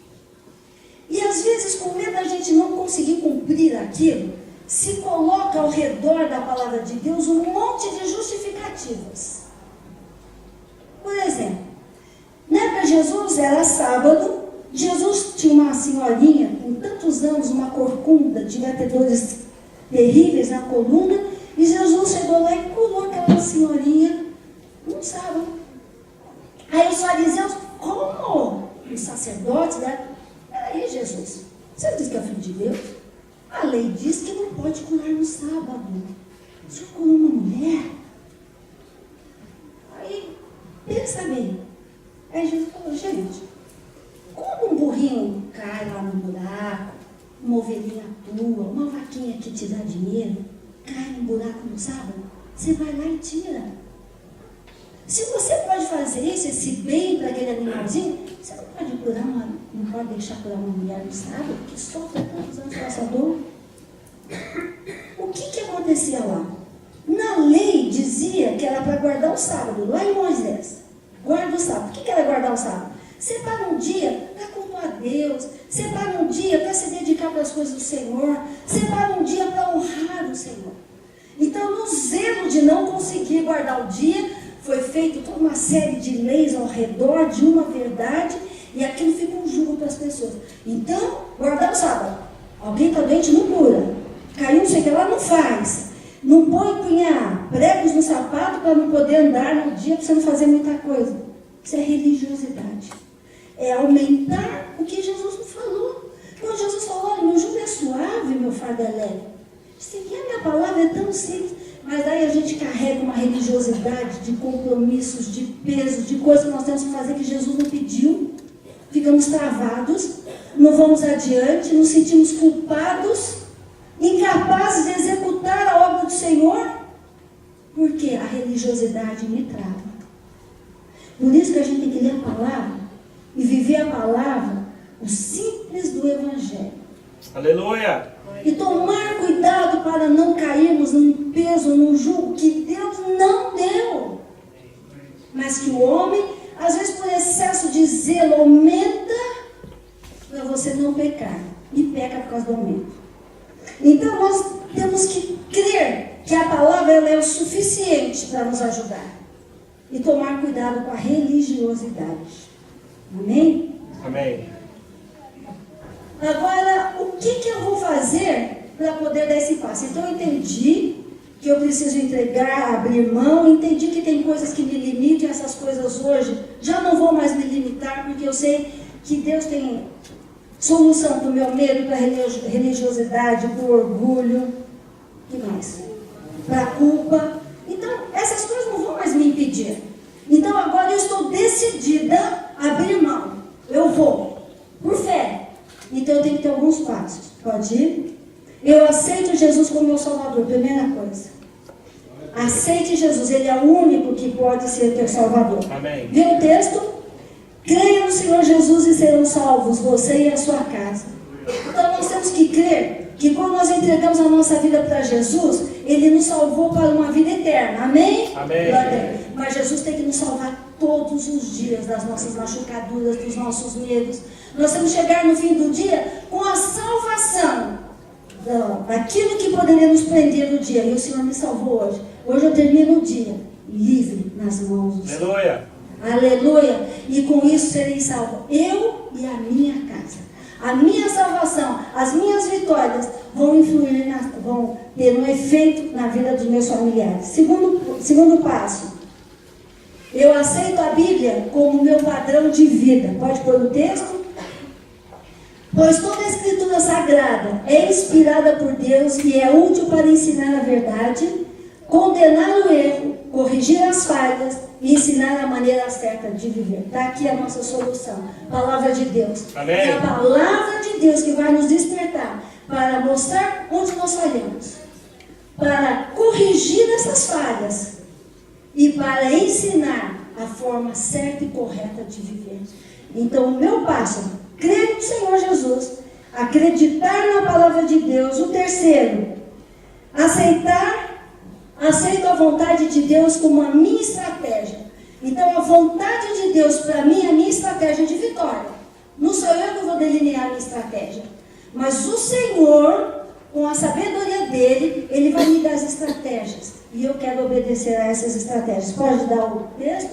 E às vezes, com medo da gente não conseguir cumprir aquilo, se coloca ao redor da palavra de Deus um monte de justificativas. Por exemplo, para Jesus era sábado Jesus tinha uma senhorinha, com tantos anos, uma corcunda, devia ter dores terríveis na coluna, e Jesus chegou lá e curou aquela senhorinha num sábado. Aí os fariseus, como? Os sacerdotes, né? Peraí, Jesus, você não diz que é filho de Deus? A lei diz que não pode curar no sábado. O senhor curou uma mulher? Aí, pensa bem. Aí Jesus falou, gente, como um burrinho cai lá no buraco, uma ovelhinha tua, uma vaquinha que te dá dinheiro, cai no buraco no sábado, você vai lá e tira. Se você pode fazer isso, esse bem para aquele animalzinho, você não pode deixar curar uma mulher no sábado, que sofre tantos anos com essa dor. O que acontecia lá? Na lei dizia que era para guardar o sábado, lá em Moisés. Guarda o sábado. O que era guardar o sábado? Separa um dia para cultuar a Deus, separa um dia para se dedicar para as coisas do Senhor, separa um dia para honrar o Senhor. Então, no zelo de não conseguir guardar o dia, foi feita toda uma série de leis ao redor de uma verdade, e aquilo fica um jugo para as pessoas. Então, guardar o sábado. Alguém está doente, não cura. Caiu, não sei o que lá, não faz. Não põe punhar pregos no sapato para não poder andar no dia, para você não fazer muita coisa. Isso é religiosidade. É aumentar o que Jesus não falou. Quando Jesus falou, olha, meu jugo é suave, meu fardo é leve. Seguir a minha palavra é tão simples. Mas daí a gente carrega uma religiosidade de compromissos, de pesos, de coisas que nós temos que fazer que Jesus não pediu. Ficamos travados, não vamos adiante, nos sentimos culpados, incapazes de executar a obra do Senhor, porque a religiosidade me trava. Por isso que a gente tem que ler a palavra e viver a palavra, o simples do Evangelho. Aleluia! E tomar cuidado para não cairmos num peso, num jugo que Deus não deu. Mas que o homem, às vezes por excesso de zelo, aumenta para você não pecar. E peca por causa do aumento. Então nós temos que crer que a palavra ela é o suficiente para nos ajudar. E tomar cuidado com a religiosidade. Amém? Amém. Agora, o que eu vou fazer para poder dar esse passo? Então, eu entendi que eu preciso entregar, abrir mão, entendi que tem coisas que me limitam, e essas coisas hoje já não vou mais me limitar, porque eu sei que Deus tem solução para o meu medo, para a religiosidade, para o orgulho, o que mais? Para a culpa. Então, essas coisas não vão mais me impedir. Então, agora eu estou decidida a abrir mão. Eu vou, por fé. Então eu tenho que ter alguns passos. Pode ir? Eu aceito Jesus como meu Salvador. Primeira coisa. Aceite Jesus. Ele é o único que pode ser teu Salvador. Amém. Viu o texto? Creia no Senhor Jesus e serão salvos, você e a sua casa. Então nós temos que crer que quando nós entregamos a nossa vida para Jesus, Ele nos salvou para uma vida eterna. Amém? Amém. Mas Jesus tem que nos salvar todos os dias das nossas machucaduras, dos nossos medos. Nós temos que chegar no fim do dia com a salvação daquilo que poderia nos prender no dia. E o Senhor me salvou hoje. Hoje eu termino o dia livre nas mãos do Senhor. Aleluia. Aleluia. E com isso serei salvo. Eu e a minha casa. A minha salvação, as minhas vitórias vão influir, vão ter um efeito na vida dos meus familiares. Segundo passo. Eu aceito a Bíblia como meu padrão de vida. Pode pôr o texto? Pois toda a Escritura Sagrada é inspirada por Deus e é útil para ensinar a verdade, condenar o erro, corrigir as falhas e ensinar a maneira certa de viver. Está aqui a nossa solução. Palavra de Deus. Amém. É a palavra de Deus que vai nos despertar para mostrar onde nós falhamos, para corrigir essas falhas e para ensinar a forma certa e correta de viver. Então, o meu passo, crer no Senhor Jesus, acreditar na palavra de Deus. O terceiro, aceito a vontade de Deus como a minha estratégia. Então, a vontade de Deus para mim é a minha estratégia de vitória. Não sou eu que vou delinear a minha estratégia, mas o Senhor, com a sabedoria dele, ele vai me dar as estratégias. E eu quero obedecer a essas estratégias. Pode dar o texto?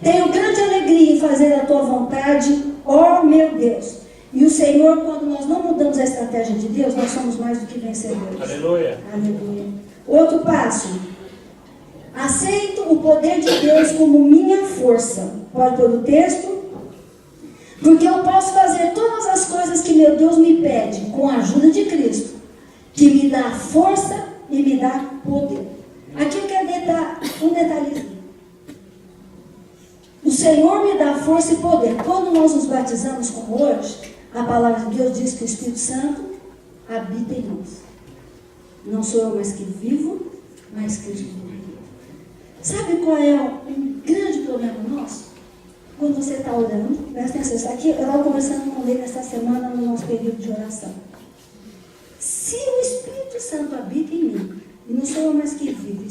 Tenho grande alegria em fazer a tua vontade, ó meu Deus. E o Senhor, quando nós não mudamos a estratégia de Deus, nós somos mais do que vencedores. Aleluia. Aleluia. Outro passo. Aceito o poder de Deus como minha força. Pode pôr o texto? Porque eu posso fazer todas as coisas que meu Deus me pede com a ajuda de Cristo, que me dá força e me dá poder. Aqui eu quero um detalhezinho. O Senhor me dá força e poder. Quando nós nos batizamos como hoje, a palavra de Deus diz que o Espírito Santo habita em nós. Não sou eu mais que vivo, mas Cristo vive. Sabe qual é um grande problema nosso? Quando você está orando, presta atenção, isso aqui, eu estava conversando com ele essa semana no nosso período de oração. Se o Espírito Santo habita em mim, e não sou eu mais que vivo,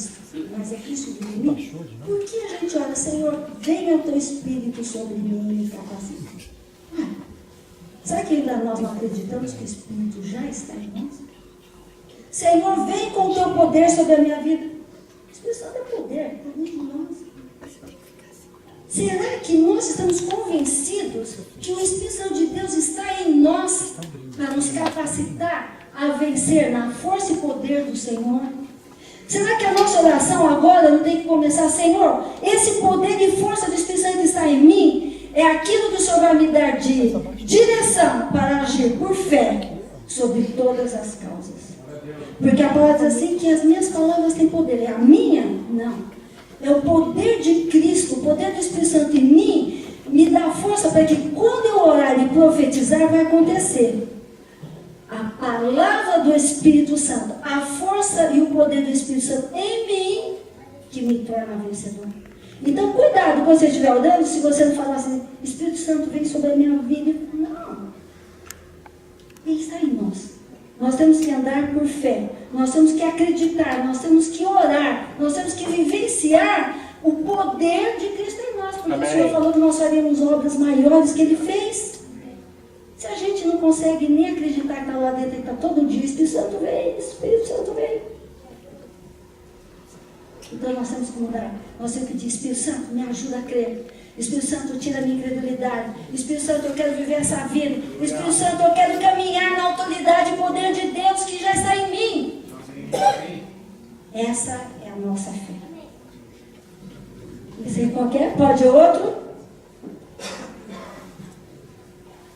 mas é Cristo vive em mim, por que a gente ora, Senhor, venha o teu Espírito sobre mim e me capacite? Sabe que ainda nós não acreditamos que o Espírito já está em nós? Senhor, vem com o teu poder sobre a minha vida. O Espírito Santo é poder, está dentro de nós. Será que nós estamos convencidos que o Espírito Santo de Deus está em nós para nos capacitar a vencer na força e poder do Senhor? Será que a nossa oração agora não tem que começar, Senhor, esse poder e força do Espírito Santo que está em mim é aquilo que o Senhor vai me dar de direção para agir por fé sobre todas as causas? Porque a palavra diz assim que as minhas palavras têm poder, é a minha? Não. É o poder de Cristo, o poder do Espírito Santo em mim, me dá força para que quando eu orar e profetizar, vai acontecer. A palavra do Espírito Santo, a força e o poder do Espírito Santo em mim, que me torna vencedor. Então, cuidado quando você estiver orando, se você não falar assim, Espírito Santo vem sobre a minha vida. Não. Ele está em nós. Nós temos que andar por fé, nós temos que acreditar, nós temos que orar, nós temos que vivenciar o poder de Cristo em nós, porque Amém. O Senhor falou que nós faríamos obras maiores que Ele fez. Se a gente não consegue nem acreditar que está lá dentro, e está todo dia, Espírito Santo vem, Espírito Santo vem. Então nós temos que mudar, nós temos que dizer, Espírito Santo, me ajuda a crer. Espírito Santo, tira a minha incredulidade. Espírito Santo, eu quero viver essa vida. Espírito Santo, eu quero caminhar na autoridade e poder de Deus que já está em mim. Essa é a nossa fé. Esse qualquer? Pode outro?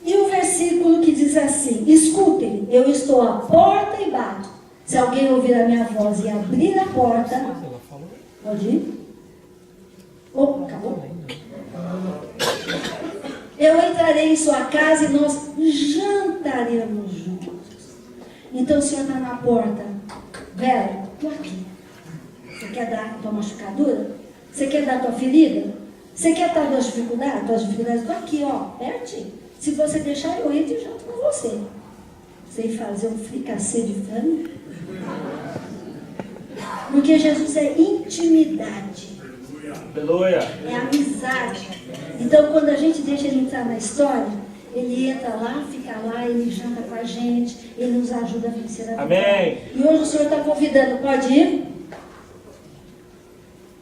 E o versículo que diz assim: escutem, eu estou à porta e bato. Se alguém ouvir a minha voz e abrir a porta, pode ir? Oh, acabou? Eu entrarei em sua casa e nós jantaremos juntos. Então o Senhor está na porta. Velho, estou aqui. Você quer dar a tua machucadura? Você quer dar a tua ferida? Você quer dar a tua dificuldade? Tuas dificuldades? Estou aqui, ó, pertinho. Se você deixar, eu entro e janto com você. Sei fazer um fricassê de frango. Porque Jesus é intimidade. Aleluia. É amizade. Então, quando a gente deixa ele entrar na história, ele entra lá, fica lá, ele janta com a gente, ele nos ajuda a vencer a vida. Amém. E hoje o Senhor está convidando, pode ir?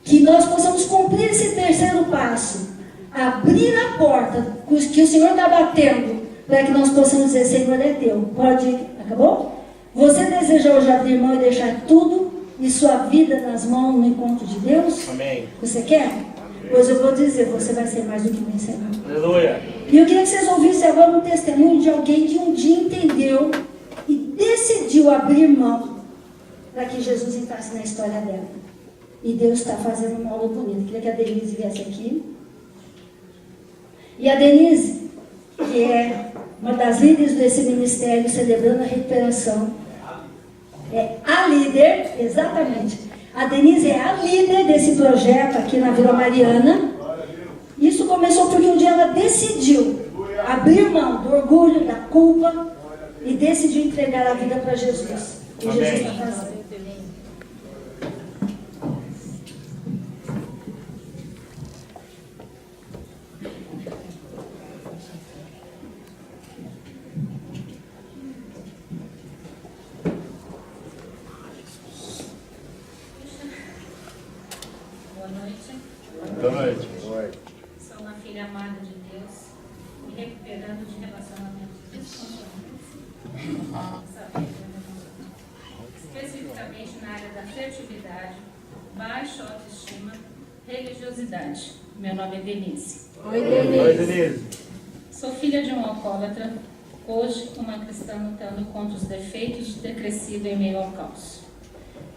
Que nós possamos cumprir esse terceiro passo. Abrir a porta que o Senhor está batendo, para que nós possamos dizer, Senhor é teu. Pode ir? Acabou? Você deseja hoje abrir mão e deixar tudo e sua vida nas mãos no encontro de Deus? Amém. Você quer? Pois eu vou dizer, você vai ser mais do que vencedor. Aleluia. E eu queria que vocês ouvissem agora um testemunho de alguém que um dia entendeu e decidiu abrir mão para que Jesus entrasse na história dela. E Deus está fazendo uma aula bonita. Eu queria que a Denise viesse aqui. E a Denise, que é uma das líderes desse ministério, celebrando a recuperação, é a líder, exatamente. A Denise é a líder desse projeto aqui na Vila Mariana. Isso começou porque um dia ela decidiu abrir mão do orgulho, da culpa e decidiu entregar a vida para Jesus. E Amém. Jesus está fazendo. Boa noite. Sou uma filha amada de Deus, me recuperando de relacionamento Especificamente na área da fertilidade, baixa autoestima, religiosidade. Meu nome é Denise. Oi, Denise. Sou filha de um alcoólatra, hoje uma cristã lutando contra os defeitos de ter crescido em meio ao caos.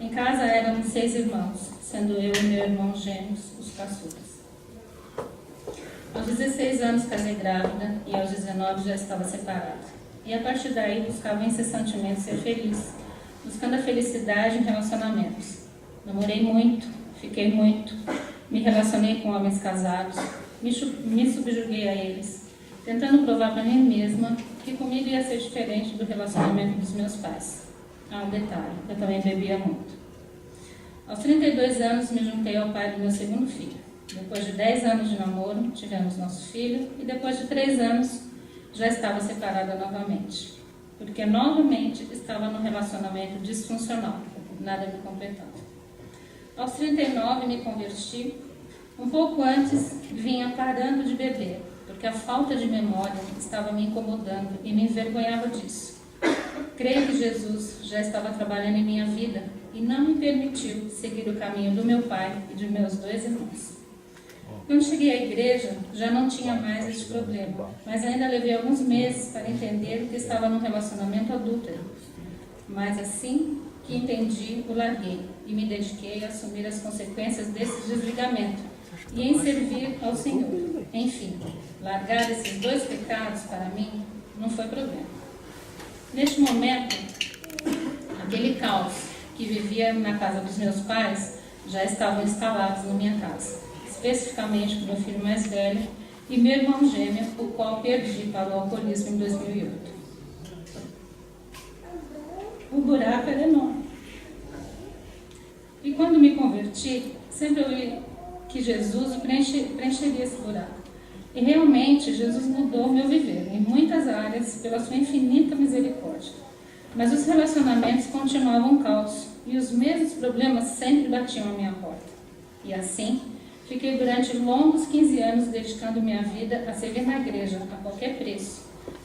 Em casa éramos 6 irmãos, sendo eu e meu irmão gêmeos os caçulas. Aos 16 anos casei grávida e aos 19 já estava separada. E a partir daí buscava incessantemente ser feliz, buscando a felicidade em relacionamentos. Namorei muito, fiquei muito, me relacionei com homens casados, me subjuguei a eles, tentando provar para mim mesma que comigo ia ser diferente do relacionamento dos meus pais. Um detalhe, eu também bebia muito. Aos 32 anos me juntei ao pai do meu segundo filho. Depois de 10 anos de namoro, tivemos nosso filho e depois de 3 anos já estava separada novamente. Porque novamente estava num relacionamento disfuncional, nada me completava. Aos 39 me converti. Um pouco antes vinha parando de beber, porque a falta de memória estava me incomodando e me envergonhava disso. Creio que Jesus já estava trabalhando em minha vida e não me permitiu seguir o caminho do meu pai e de meus 2 irmãos. Quando cheguei à igreja, já não tinha mais esse problema, mas ainda levei alguns meses para entender que estava num relacionamento adúltero. Mas assim que entendi, o larguei e me dediquei a assumir as consequências desse desligamento e em servir ao Senhor. Enfim, largar esses 2 pecados para mim não foi problema. Neste momento, aquele caos que vivia na casa dos meus pais já estavam instalados na minha casa. Especificamente com meu filho mais velho e meu irmão gêmeo, o qual perdi para o alcoolismo em 2008. O buraco era enorme. E quando me converti, sempre ouvi que Jesus preencheria esse buraco. E realmente Jesus mudou o meu viver em muitas áreas pela sua infinita misericórdia. Mas os relacionamentos continuavam caos e os mesmos problemas sempre batiam à minha porta. E assim, fiquei durante longos 15 anos dedicando minha vida a servir na igreja, a qualquer preço.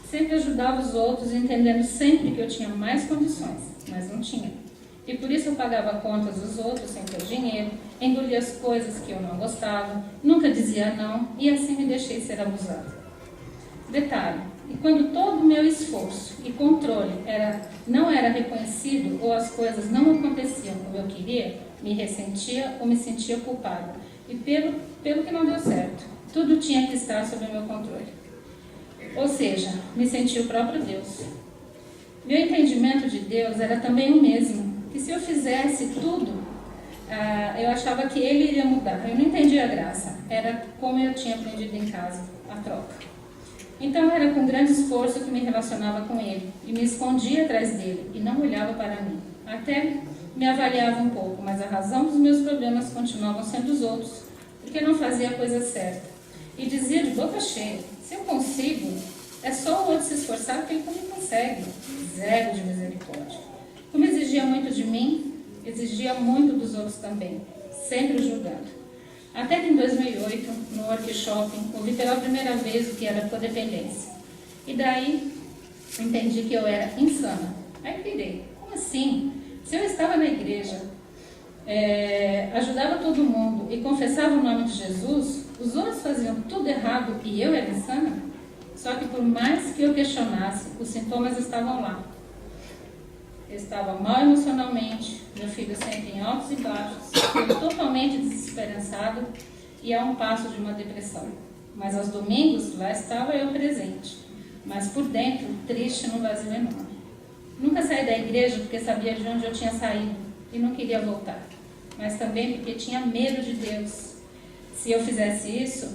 Sempre ajudava os outros, entendendo sempre que eu tinha mais condições, mas não tinha. E por isso eu pagava contas dos outros sem ter dinheiro, engolia as coisas que eu não gostava, nunca dizia não e assim me deixei ser abusada. Detalhe, e quando todo o meu esforço e controle não era reconhecido ou as coisas não aconteciam como eu queria, me ressentia ou me sentia culpada. E pelo que não deu certo, tudo tinha que estar sob o meu controle. Ou seja, me senti o próprio Deus. Meu entendimento de Deus era também o mesmo, que se eu fizesse tudo, eu achava que Ele iria mudar. Eu não entendia a graça, era como eu tinha aprendido em casa, a troca. Então era com grande esforço que me relacionava com Ele, e me escondia atrás dele, e não olhava para mim. Até me avaliava um pouco, mas a razão dos meus problemas continuavam sendo os outros, porque eu não fazia a coisa certa. E dizia de boca cheia, se eu consigo, é só o outro se esforçar porque ele também consegue. Zero de misericórdia. Como exigia muito de mim, exigia muito dos outros também, sempre julgado. Até que em 2008, no workshop, ouvi pela primeira vez o que era codependência. E daí, entendi que eu era insana. Aí pirei, como assim? Se eu estava na igreja, ajudava todo mundo e confessava o nome de Jesus, os outros faziam tudo errado e eu era insana? Só que por mais que eu questionasse, os sintomas estavam lá. Eu estava mal emocionalmente, meu filho sempre em altos e baixos, eu totalmente desesperançado e a um passo de uma depressão. Mas aos domingos, lá estava eu presente, mas por dentro, triste num vazio enorme. Nunca saí da igreja porque sabia de onde eu tinha saído e não queria voltar, mas também porque tinha medo de Deus. Se eu fizesse isso,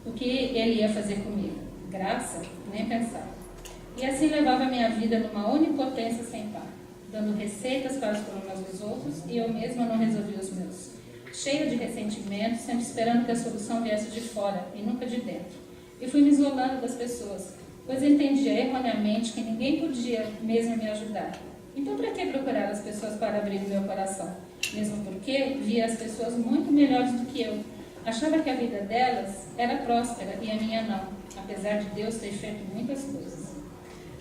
o que Ele ia fazer comigo? Graça? Nem pensar. E assim levava a minha vida numa onipotência sem par, dando receitas para os problemas dos outros e eu mesma não resolvia os meus. Cheia de ressentimento, sempre esperando que a solução viesse de fora e nunca de dentro. E fui me isolando das pessoas, pois entendia erroneamente que ninguém podia mesmo me ajudar. Então, para que procurar as pessoas para abrir o meu coração? Mesmo porque via as pessoas muito melhores do que eu. Achava que a vida delas era próspera e a minha não, apesar de Deus ter feito muitas coisas.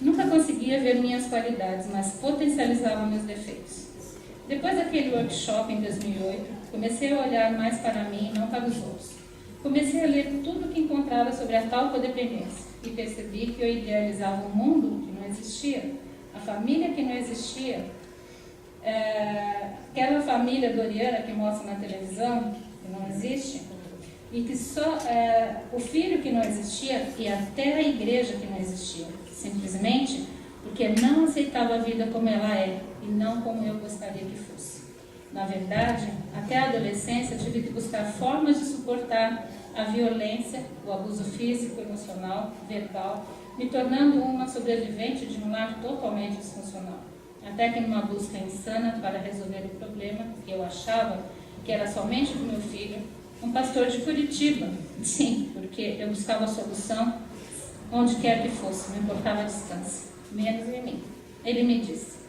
Nunca conseguia ver minhas qualidades, mas potencializava meus defeitos. Depois daquele workshop em 2008, comecei a olhar mais para mim e não para os outros. Comecei a ler tudo o que encontrava sobre a tal codependência e percebi que eu idealizava um mundo que não existia, a família que não existia, aquela família doriana que mostra na televisão, que não existe, e que só o filho que não existia e até a igreja que não existia, simplesmente porque não aceitava a vida como ela é e não como eu gostaria que fosse. Na verdade, até a adolescência tive que buscar formas de suportar a violência, o abuso físico, emocional, verbal, me tornando uma sobrevivente de um lar totalmente disfuncional. Até que numa busca insana para resolver o problema, que eu achava que era somente do meu filho, um pastor de Curitiba, sim, porque eu buscava a solução onde quer que fosse, não importava a distância, menos em mim. Ele me disse: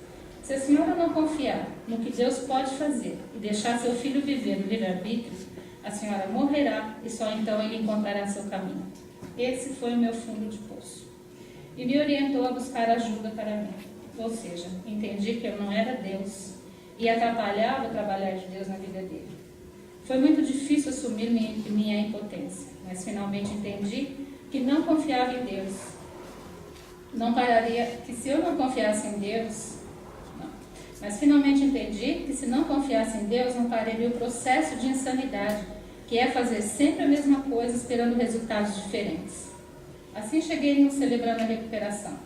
se a senhora não confiar no que Deus pode fazer e deixar seu filho viver no livre-arbítrio, a senhora morrerá e só então ele encontrará seu caminho. Esse foi o meu fundo de poço. E me orientou a buscar ajuda para mim. Ou seja, entendi que eu não era Deus e atrapalhava o trabalhar de Deus na vida dele. Foi muito difícil assumir minha impotência, mas finalmente entendi que não confiava em Deus. Não pararia, que se eu não confiasse em Deus, não. Mas finalmente entendi que se não confiasse em Deus, não pararia o processo de insanidade, que é fazer sempre a mesma coisa esperando resultados diferentes. Assim cheguei no Celebrando a Recuperação.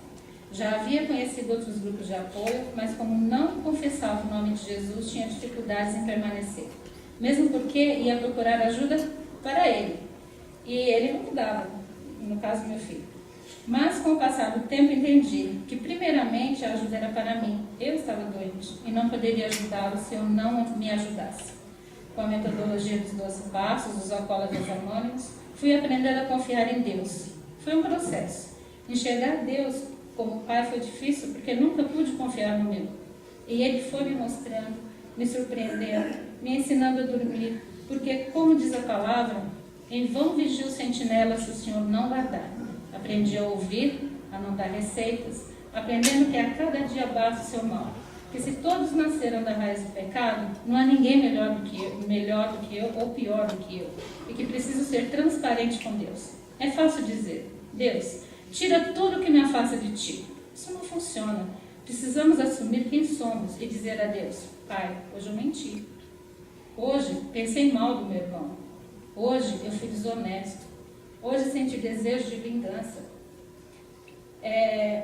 Já havia conhecido outros grupos de apoio, mas como não confessava o nome de Jesus, tinha dificuldades em permanecer. Mesmo porque ia procurar ajuda para ele. E ele não mudava, no caso meu filho. Mas com o passar do tempo entendi que primeiramente a ajuda era para mim. Eu estava doente e não poderia ajudá-lo se eu não me ajudasse. Com a metodologia dos 12 passos, dos alcoólatras anônimos, fui aprendendo a confiar em Deus. Foi um processo. Enxergar Deus como pai foi difícil porque nunca pude confiar no meu. E ele foi me mostrando, me surpreendendo, me ensinando a dormir, porque, como diz a palavra, em vão vigia o sentinela se o Senhor não guardar. Aprendi a ouvir, a não dar receitas, aprendendo que a cada dia basta o seu mal. Que se todos nasceram da raiz do pecado, não há ninguém melhor do que eu ou pior do que eu. E que preciso ser transparente com Deus. É fácil dizer: Deus, tira tudo que me afasta de ti. Isso não funciona. Precisamos assumir quem somos e dizer a Deus: Pai, hoje eu menti. Hoje pensei mal do meu irmão. Hoje eu fui desonesto. Hoje senti desejo de vingança.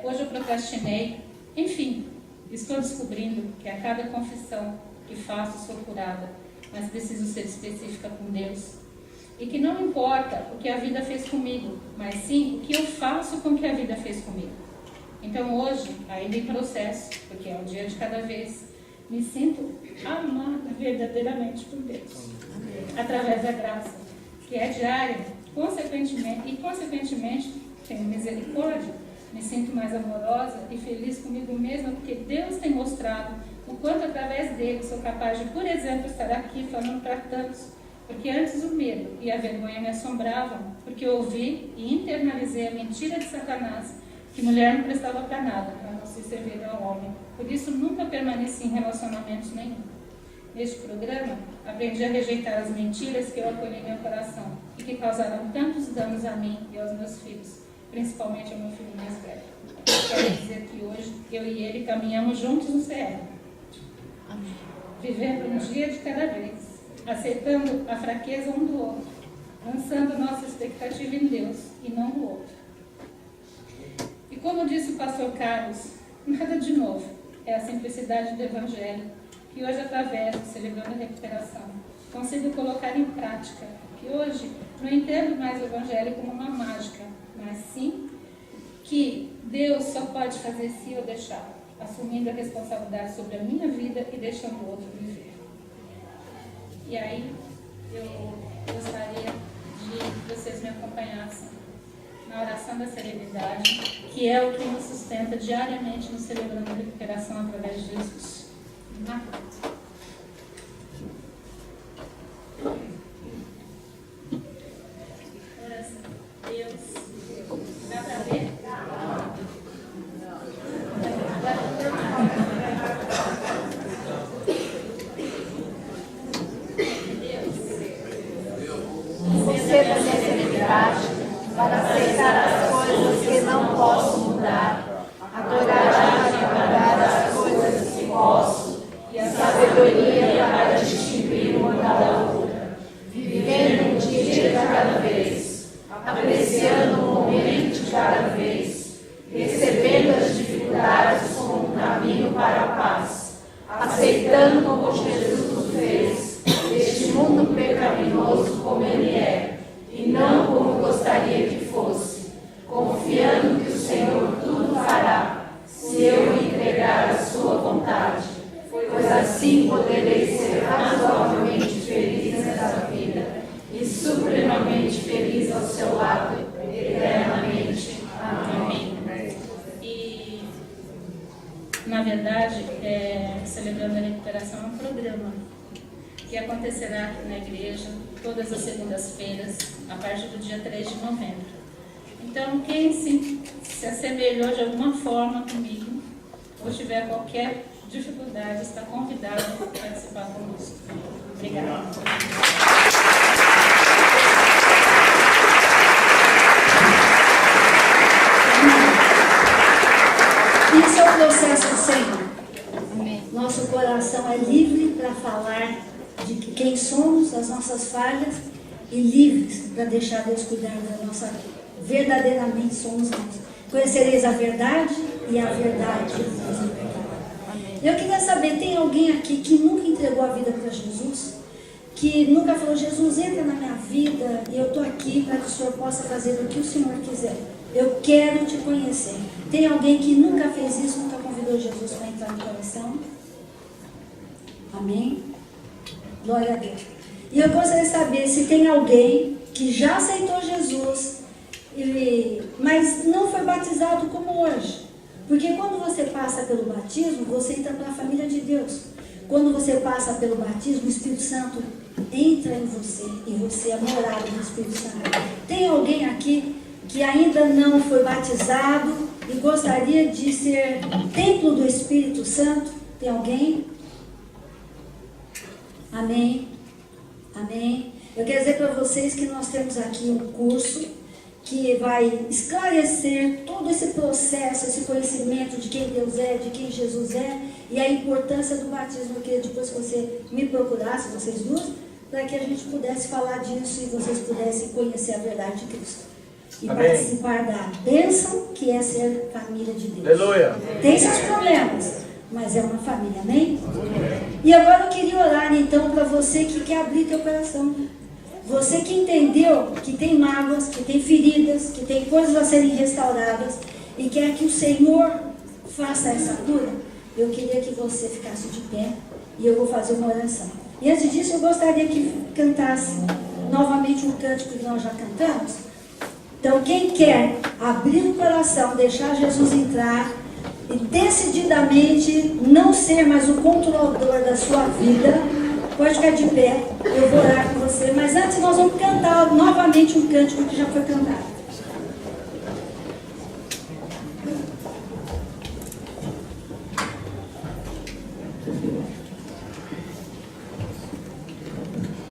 Hoje eu procrastinei. Enfim, estou descobrindo que a cada confissão que faço sou curada, mas preciso ser específica com Deus. E que não importa o que a vida fez comigo, mas sim o que eu faço com o que a vida fez comigo. Então hoje, ainda em processo, porque é um dia de cada vez, me sinto amada verdadeiramente por Deus, através da graça, que é diária. Consequentemente, tenho misericórdia, me sinto mais amorosa e feliz comigo mesma, porque Deus tem mostrado o quanto através dele sou capaz de, por exemplo, estar aqui falando para tantos, porque antes o medo e a vergonha me assombravam, porque eu ouvi e internalizei a mentira de Satanás, que mulher não prestava para nada, a não ser servir ao homem. Por isso nunca permaneci em relacionamentos nenhum. Neste programa, aprendi a rejeitar as mentiras que eu acolhi em meu coração e que causaram tantos danos a mim e aos meus filhos, principalmente ao meu filho mais velho. Quero dizer que hoje eu e ele caminhamos juntos no CR, vivendo um dia de cada vez, aceitando a fraqueza um do outro, lançando nossa expectativa em Deus e não no outro. E como disse o pastor Carlos, nada de novo, é a simplicidade do Evangelho, que hoje, através do Celebrando a Recuperação, consigo colocar em prática, que hoje não entendo mais o Evangelho como uma mágica, mas sim que Deus só pode fazer se eu deixar, assumindo a responsabilidade sobre a minha vida e deixando o outro viver. E aí, eu gostaria de vocês me acompanhassem na oração da serenidade, que é o que nos sustenta diariamente no Celebrando a Recuperação através de Jesus. Oração. Deus, dá para ver? apreciando o momento de cada vez, recebendo as dificuldades como um caminho para a paz, aceitando como Jesus nos fez, este mundo pecaminoso como ele é, e não como gostaria que fosse, confiando que o Senhor tudo fará, se eu me entregar à sua vontade, pois assim poderei ser razoavelmente feliz nessa vida e supremamente feliz ao seu lado eternamente. Amém. E, na verdade, Celebrando a Recuperação é um programa que acontecerá aqui na igreja todas as segundas-feiras, a partir do dia 3 de novembro. Então, quem se assemelhou de alguma forma comigo, ou tiver qualquer dificuldade, está convidado a participar conosco. Obrigada. Isso é o processo do Senhor. Nosso coração é livre para falar de quem somos, das nossas falhas, e livres para deixar Deus cuidar da nossa vida. Verdadeiramente somos nós. Conhecereis a verdade e a verdade vos libertará. Eu queria saber, tem alguém aqui que nunca entregou a vida para Jesus? Que nunca falou, Jesus, entra na minha vida e eu estou aqui para que o Senhor possa fazer o que o Senhor quiser. Eu quero te conhecer. Tem alguém que nunca fez isso, nunca convidou Jesus para entrar no coração? Amém? Glória a Deus. E eu gostaria de saber se tem alguém que já aceitou Jesus, mas não foi batizado como hoje. Porque quando você passa pelo batismo, você entra para a família de Deus. Quando você passa pelo batismo, o Espírito Santo entra em você e você é morado do Espírito Santo. Tem alguém aqui que ainda não foi batizado e gostaria de ser templo do Espírito Santo? Tem alguém? Amém? Amém? Eu quero dizer para vocês que nós temos aqui um curso que vai esclarecer todo esse processo, esse conhecimento de quem Deus é, de quem Jesus é e a importância do batismo. Eu queria depois que você me procurasse, vocês duas, para que a gente pudesse falar disso e vocês pudessem conhecer a verdade de Cristo. E Amém. Participar da bênção que é ser família de Deus. Aleluia. Tem seus problemas, mas é uma família, amém? E agora eu queria orar então para você que quer abrir teu coração. Você que entendeu que tem mágoas, que tem feridas, que tem coisas a serem restauradas e quer que o Senhor faça essa cura, eu queria que você ficasse de pé e eu vou fazer uma oração. E antes disso eu gostaria que cantasse novamente um cântico que nós já cantamos. Então quem quer abrir o coração, deixar Jesus entrar e decididamente não ser mais o controlador da sua vida, pode ficar de pé, eu vou orar com você, mas antes nós vamos cantar novamente um cântico que já foi cantado.